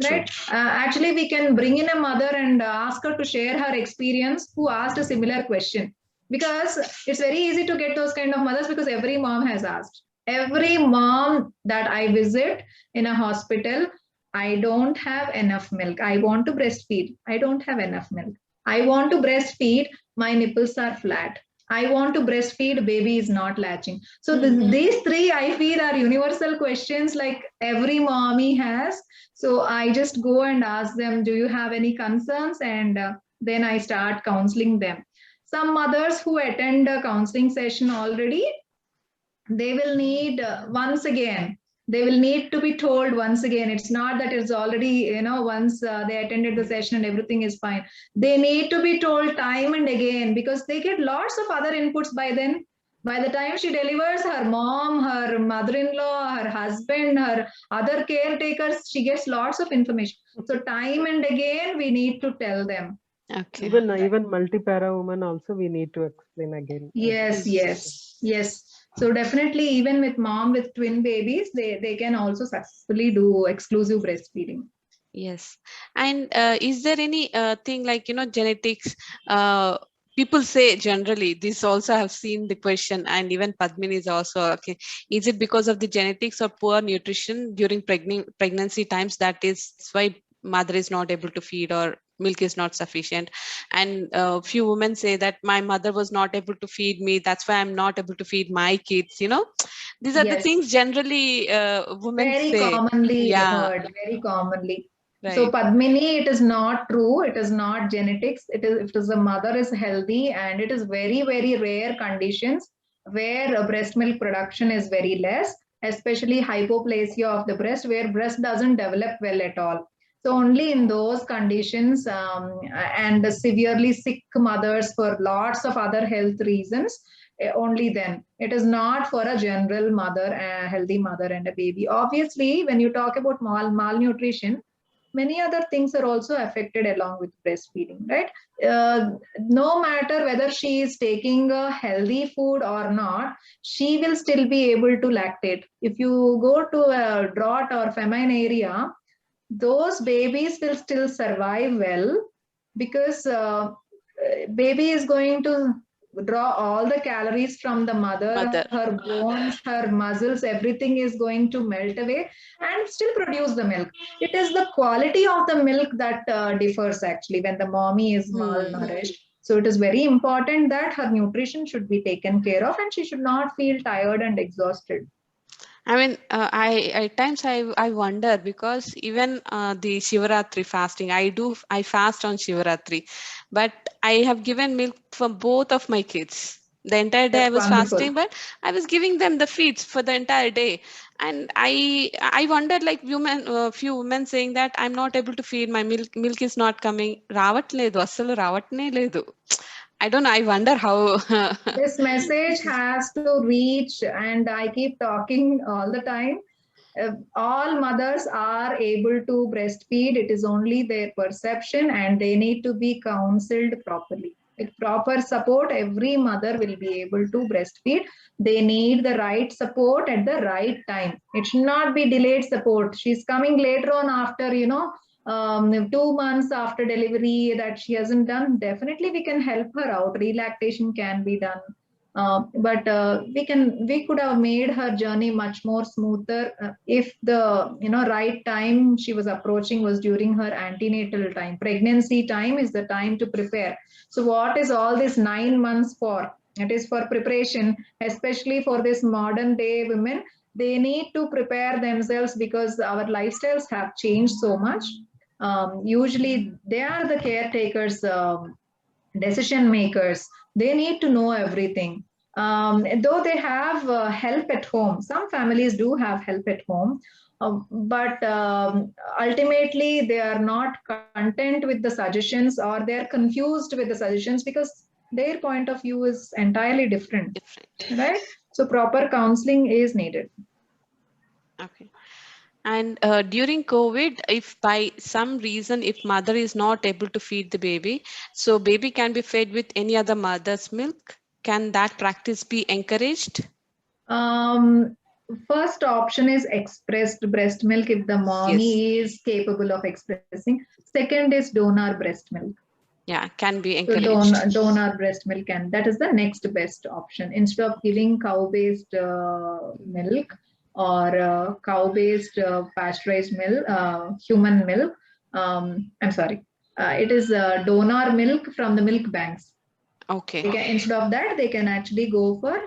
Right? Actually, we can bring in a mother and ask her to share her experience who asked a similar question. Because it's very easy to get those kind of mothers, because every mom has asked. Every mom that I visit in a hospital, I don't have enough milk. I want to breastfeed. I don't have enough milk. I want to breastfeed. My nipples are flat. I want to breastfeed. Baby is not latching. So these three, I feel, are universal questions like every mommy has. So I just go and ask them, do you have any concerns? And then I start counseling them. Some mothers who attend a counseling session already, they will need once again, they will need to be told once again. It's not that it's already, once they attended the session and everything is fine. They need to be told time and again, because they get lots of other inputs by then. By the time she delivers, her mom, her mother-in-law, her husband, her other caretakers, she gets lots of information. So time and again, we need to tell them. Okay. Even multi-para women also we need to explain again. Yes. So definitely, even with mom with twin babies, they can also successfully do exclusive breastfeeding. Yes. And is there any thing like, genetics? People say generally, this also have seen the question, and even Padmini is also, okay, is it because of the genetics or poor nutrition during pregnancy times, that is why mother is not able to feed or milk is not sufficient? And few women say that my mother was not able to feed me, that's why I'm not able to feed my kids. These are the things generally women very say. commonly heard, very commonly. Right. So Padmini, it is not true. It is not genetics. It is the mother is healthy, and it is very, very rare conditions where breast milk production is very less, especially hypoplasia of the breast, where breast doesn't develop well at all. So only in those conditions, and the severely sick mothers for lots of other health reasons, only then. It is not for a general mother, a healthy mother and a baby. Obviously, when you talk about malnutrition, many other things are also affected along with breastfeeding, right? No matter whether she is taking a healthy food or not, she will still be able to lactate. If you go to a drought or famine area, those babies will still survive well, because baby is going to draw all the calories from the mother. Her bones, her muscles, everything is going to melt away and still produce the milk. It is the quality of the milk that differs actually when the mommy is malnourished. So it is very important that her nutrition should be taken care of, and she should not feel tired and exhausted. I mean, I at times I wonder, because even the Shivaratri fasting, I fast on Shivaratri, but I have given milk for both of my kids. The entire day I was fasting, but I was giving them the feeds for the entire day. And I wondered, like, few women saying that I'm not able to feed, my milk is not coming. Ravatledu, asalu ravatne ledu. I don't know. I wonder how. This message has to reach, and I keep talking all the time. All mothers are able to breastfeed. It is only their perception, and they need to be counseled properly. With proper support, every mother will be able to breastfeed. They need the right support at the right time. It should not be delayed support. She's coming later on after, 2 months after delivery that she hasn't done. Definitely, we can help her out. Relactation can be done. But we could have made her journey much more smoother if the right time she was approaching was during her antenatal time. Pregnancy time is the time to prepare. So what is all this 9 months for? It is for preparation, especially for this modern day women. they need to prepare themselves because our lifestyles have changed so much. Usually they are the caretakers, decision makers. They need to know everything. Though they have help at home, some families do have help at home, but ultimately they are not content with the suggestions, or they're confused with the suggestions because their point of view is entirely different, right? So proper counseling is needed. Okay. And during COVID, if by some reason, if mother is not able to feed the baby, so baby can be fed with any other mother's milk. Can that practice be encouraged? First option is expressed breast milk if the mommy is capable of expressing. Second is donor breast milk. Yeah, can be So encouraged. donor breast milk, and that is the next best option. Instead of giving cow-based milk or cow-based pasteurized milk, human milk, I'm sorry, it is donor milk from the milk banks. Okay. Instead of that, they can actually go for,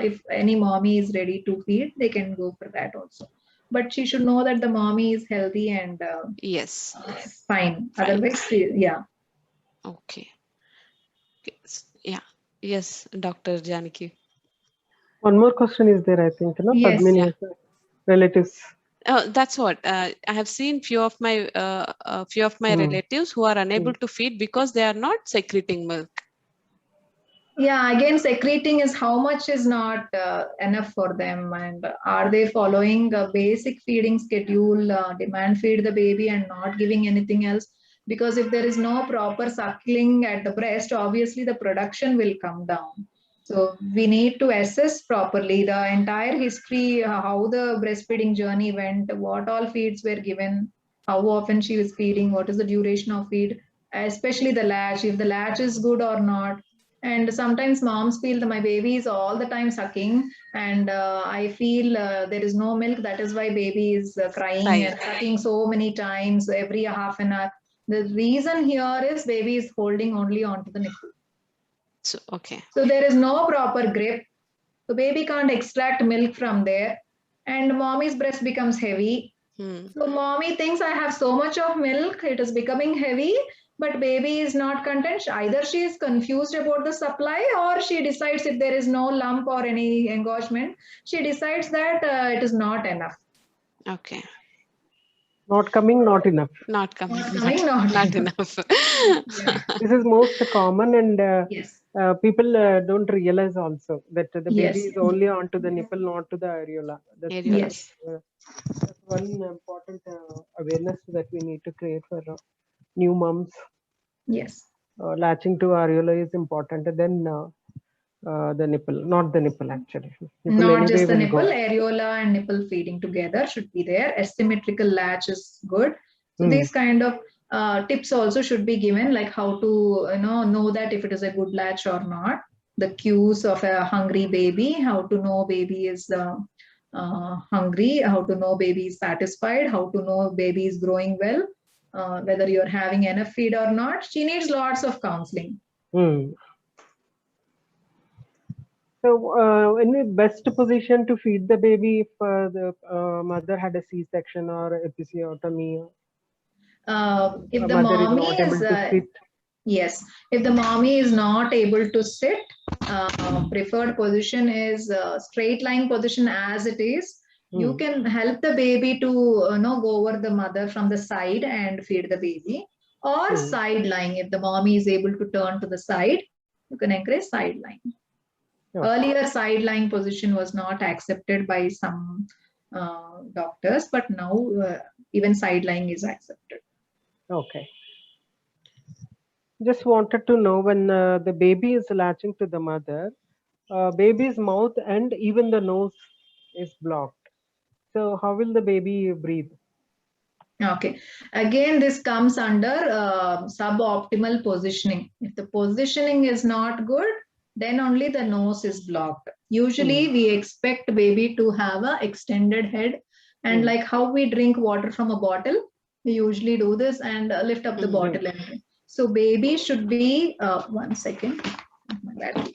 if any mommy is ready to feed, they can go for that also. But she should know that the mommy is healthy and Yes. fine. Fine. Otherwise, yeah. Okay. Yeah. Yes, Dr. Janaki. One more question is there, I think, no? Yes. Padmini, relatives. That's what I have seen. Few of my relatives who are unable to feed because they are not secreting milk. Yeah, again, secreting is how much is not enough for them, and are they following a basic feeding schedule, demand feed the baby and not giving anything else? Because if there is no proper suckling at the breast, obviously the production will come down. So we need to assess properly the entire history, how the breastfeeding journey went, what all feeds were given, how often she was feeding, what is the duration of feed, especially the latch, if the latch is good or not. And sometimes moms feel that my baby is all the time sucking, and I feel there is no milk. That is why baby is crying and sucking so many times every half an hour. The reason here is baby is holding only onto the nipple. So, okay. So there is no proper grip. The baby can't extract milk from there, and mommy's breast becomes heavy. So mommy thinks I have so much of milk, it is becoming heavy, but baby is not content. Either she is confused about the supply, or she decides if there is no lump or any engorgement, she decides that it is not enough. Okay. Not coming, not enough. Not coming, not enough. Yeah. This is most common, and Yes. people don't realize also that the baby Yes. is only onto the nipple, not to the areola. That's, Yes. that's one important awareness that we need to create for new moms. Yes. Latching to areola is important than the nipple, not the nipple actually. Nipple Not anyway just the will nipple, go. areola and nipple feeding together should be there. Asymmetrical latch is good. So these kind of tips also should be given, like how to know that if it is a good latch or not. The cues of a hungry baby, how to know baby is hungry, how to know baby is satisfied, how to know baby is growing well, whether you're having enough feed or not. She needs lots of counseling. So, any best position to feed the baby if the mother had a C-section or episiotomy? If the Mother is mommy not able is to sit. yes, if the mommy is not able to sit, preferred position is straight line position as it is. You can help the baby to go over the mother from the side and feed the baby, or side lying. If the mommy is able to turn to the side, you can encourage side lying. Earlier, side lying position was not accepted by some doctors, but now even side lying is accepted. Okay. Just wanted to know, when the baby is latching to the mother, baby's mouth and even the nose is blocked. So how will the baby breathe? Okay. Again, this comes under suboptimal positioning. If the positioning is not good, then only the nose is blocked. Usually, we expect baby to have an extended head, and like how we drink water from a bottle, we usually do this and lift up the bottle and drink. So baby should be, 1 second, my batteries.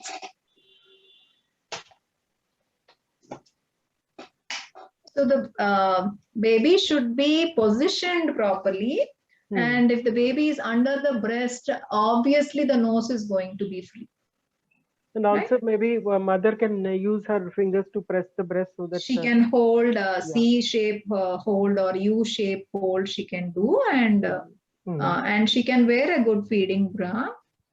So the baby should be positioned properly. And if the baby is under the breast, obviously the nose is going to be free. And also maybe a mother can use her fingers to press the breast so that she can hold a C-shape hold or U-shape hold she can do, and she can wear a good feeding bra.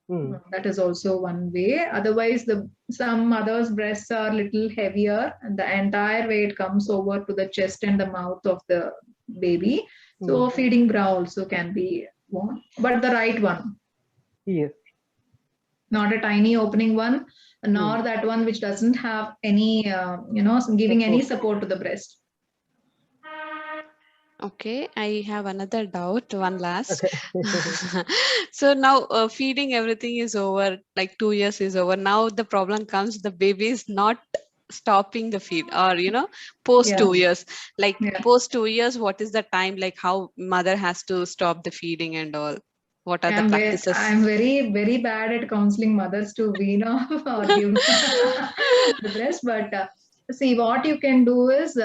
That is also one way. Otherwise, some mothers' breasts are little heavier, and the entire weight comes over to the chest and the mouth of the baby. So feeding bra also can be worn, but the right one. Yes. Not a tiny opening one, nor that one which doesn't have any, giving any support to the breast. Okay, I have another doubt, one last. So now feeding everything is over, like 2 years is over. Now the problem comes, the baby is not stopping the feed, or post 2 years. Like post 2 years, what is the time, like how mother has to stop the feeding and all? What are the practices? I'm very, very bad at counseling mothers to wean off or give the breast. But see, what you can do is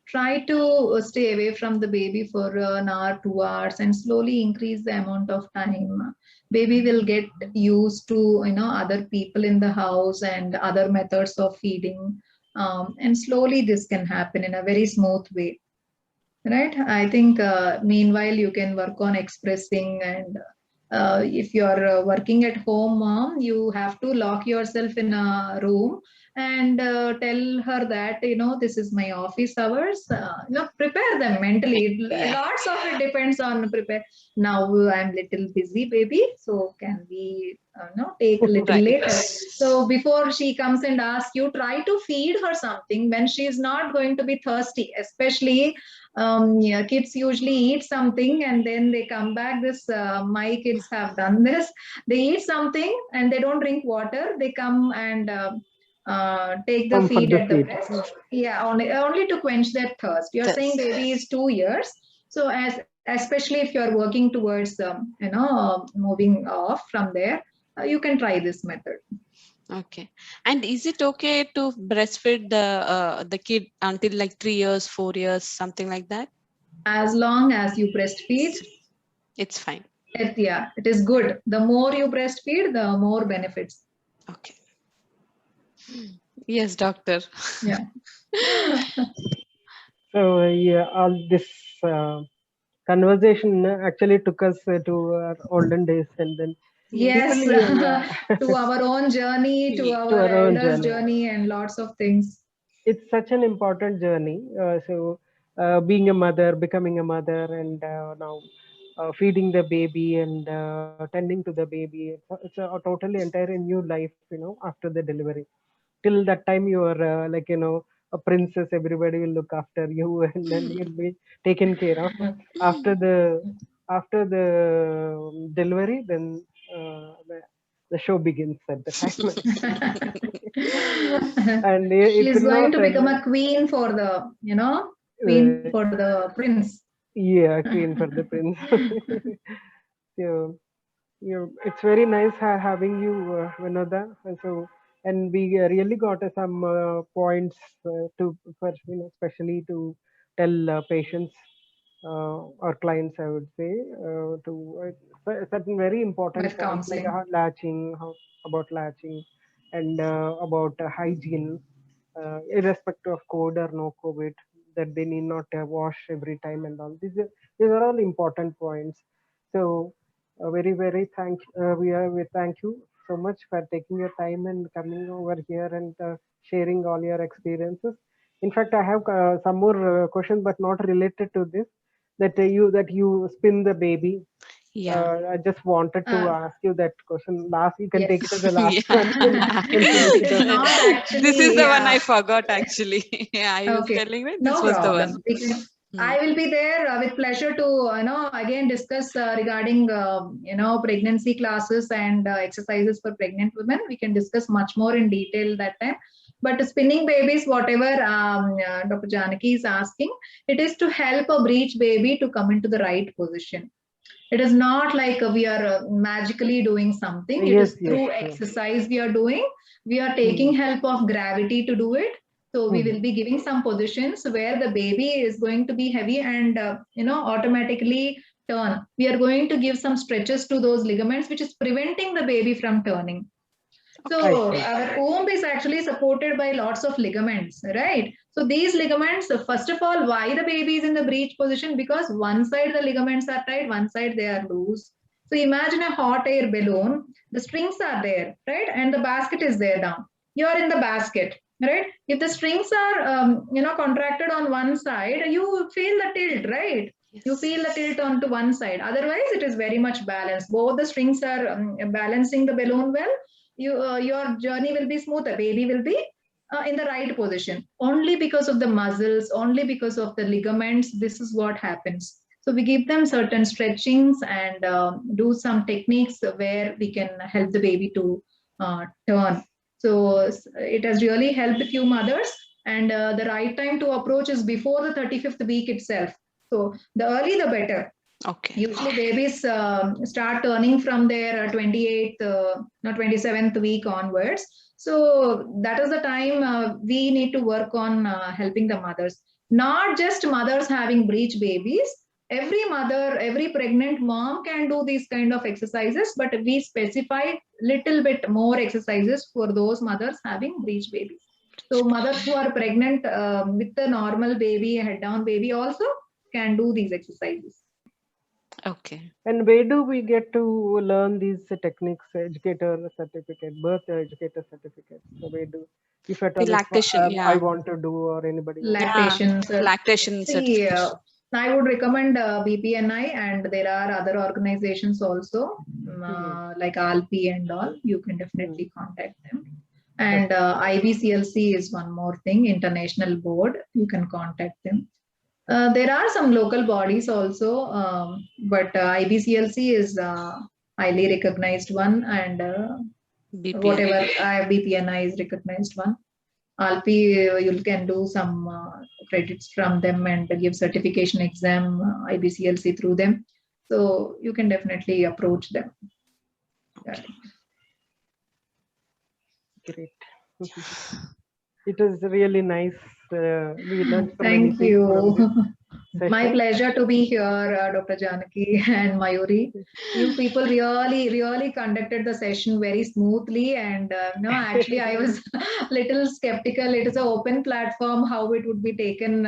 try to stay away from the baby for an hour, 2 hours, and slowly increase the amount of time. Baby will get used to other people in the house and other methods of feeding, and slowly this can happen in a very smooth way. Right. I think meanwhile you can work on expressing, and if you're working at home, mom, you have to lock yourself in a room and tell her that this is my office hours. Prepare them mentally. Lots of it depends on prepare. Now I'm little busy, baby. So can we take a little later? So before she comes and asks you, try to feed her something when she's not going to be thirsty, especially. Kids usually eat something and then they come back. My kids have done this. They eat something and they don't drink water. They come and take the feed at the breast. Yeah, only to quench their thirst. You're saying baby is 2 years. So especially if you're working towards moving off from there, you can try this method. Okay. And is it okay to breastfeed the kid until like 3 years, 4 years, something like that? As long as you breastfeed, it's fine. It is good. The more you breastfeed, the more benefits. Okay. Yes, doctor. Yeah. So all this conversation actually took us to our olden days, and then to our own journey, to our elders' journey, and lots of things. It's such an important journey. Being a mother, becoming a mother, and now feeding the baby and tending to the baby. It's a totally entire new life, after the delivery. Till that time, you are a princess. Everybody will look after you, and then you'll be taken care of. After the delivery, then the show begins at the time. And she's going to become a queen for the queen for the prince. Yeah, queen for the prince. So it's very nice having you, Vinoda. And we really got some points especially to tell patients or clients, I would say, to certain very important points like about latching, and about hygiene, irrespective of COVID or no COVID, that they need not wash every time and all. These are all important points. So very we thank you so much for taking your time and coming over here and sharing all your experiences. In fact, I have some more questions, but not related to this. That you spin the baby. I just wanted to ask you that question. Last, you can take it as the last one. This is the one I forgot actually. I was telling you this was the one. I will be there with pleasure to again discuss regarding pregnancy classes and exercises for pregnant women. We can discuss much more in detail that time. But spinning babies, whatever Dr. Janaki is asking, it is to help a breech baby to come into the right position. It is not like we are magically doing something. It is through exercise we are doing. We are taking help of gravity to do it. So we will be giving some positions where the baby is going to be heavy and automatically turn. We are going to give some stretches to those ligaments, which is preventing the baby from turning. So our womb is actually supported by lots of ligaments, right? So these ligaments, first of all, why the baby is in the breech position? Because one side the ligaments are tight, one side they are loose. So imagine a hot air balloon. The strings are there, right? And the basket is there down. You are in the basket, right? If the strings are, contracted on one side, you feel the tilt, right? Yes. You feel the tilt onto one side. Otherwise, it is very much balanced. Both the strings are balancing the balloon well. Your journey will be smoother. Baby will be in the right position. Only because of the muscles, only because of the ligaments, this is what happens. So we give them certain stretchings and do some techniques where we can help the baby to turn. So it has really helped a few mothers, and the right time to approach is before the 35th week itself. So the early, the better. Okay. Usually babies start turning from their 28th, 27th week onwards. So that is the time we need to work on helping the mothers. Not just mothers having breech babies. Every mother, every pregnant mom can do these kind of exercises, but we specify little bit more exercises for those mothers having breech babies. So mothers who are pregnant with the normal baby, head down baby also can do these exercises. Okay. And where do we get to learn these techniques? Educator certificate, birth educator certificate. So where do, if at The all, lactation, I want to do, or anybody wants Lactation. lactation See, certification. I would recommend BPNI, and there are other organizations also like ALPI and all. You can definitely contact them. And IBCLC is one more thing, International Board. You can contact them. There are some local bodies also, but IBCLC is highly recognized one, and BPN. whatever BPNI is recognized one. ALPI, you can do some credits from them and give certification exam, IBCLC through them. So you can definitely approach them. Okay. Great. It was really nice. We learned so many Thank things from this you. My session. pleasure to be here, Dr. Janaki and Mayuri. You people really conducted the session very smoothly, and actually I was little skeptical. It is an open platform, how it would be taken,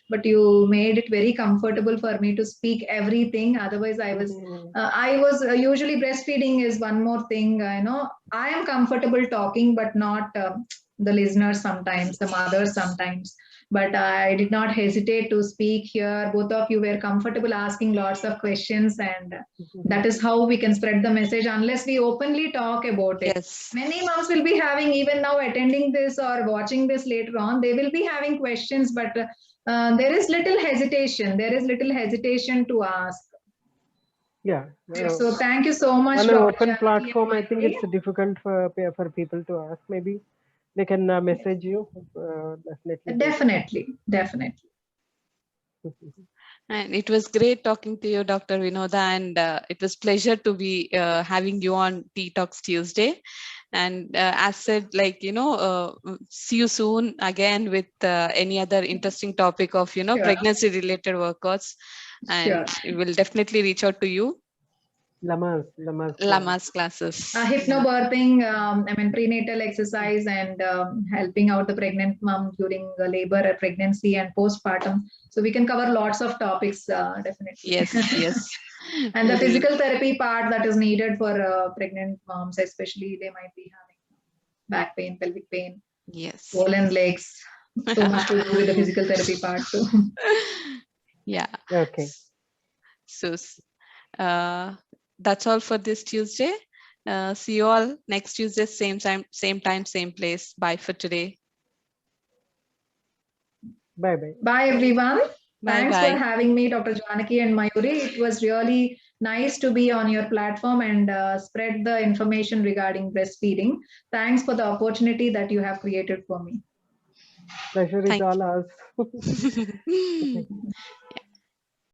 but you made it very comfortable for me to speak everything. Otherwise, I was usually breastfeeding is one more thing. I am comfortable talking, but not the listeners sometimes, the mothers sometimes. But I did not hesitate to speak here. Both of you were comfortable asking lots of questions, and that is how we can spread the message unless we openly talk about it. Yes. Many moms will be having, even now attending this or watching this later on, they will be having questions, but there is little hesitation. There is little hesitation to ask. Yeah. So thank you so much. On an Dr. open Janaki platform, I think and it's difficult for people to ask. Maybe they can message you. Definitely. And it was great talking to you, Dr. Vinoda, and it was pleasure to be having you on Tea Talks Tuesday. And as said, see you soon again with any other interesting topic of, Sure. pregnancy-related workouts. And we will definitely reach out to you. Lamas classes. Hypnobirthing, prenatal exercise, and helping out the pregnant mom during labor, pregnancy, and postpartum. So we can cover lots of topics, definitely. Yes. And the physical therapy part that is needed for pregnant moms, especially, they might be having back pain, pelvic pain, swollen legs. So much to do with the physical therapy part too. Yeah. Okay. So that's all for this Tuesday. See you all next Tuesday, same time, same place. Bye for today. Bye. Bye, everyone. Thanks Bye. for having me, Dr. Janaki and Mayuri. It was really nice to be on your platform and spread the information regarding breastfeeding. Thanks for the opportunity that you have created for me. Pleasure is all ours. Yeah.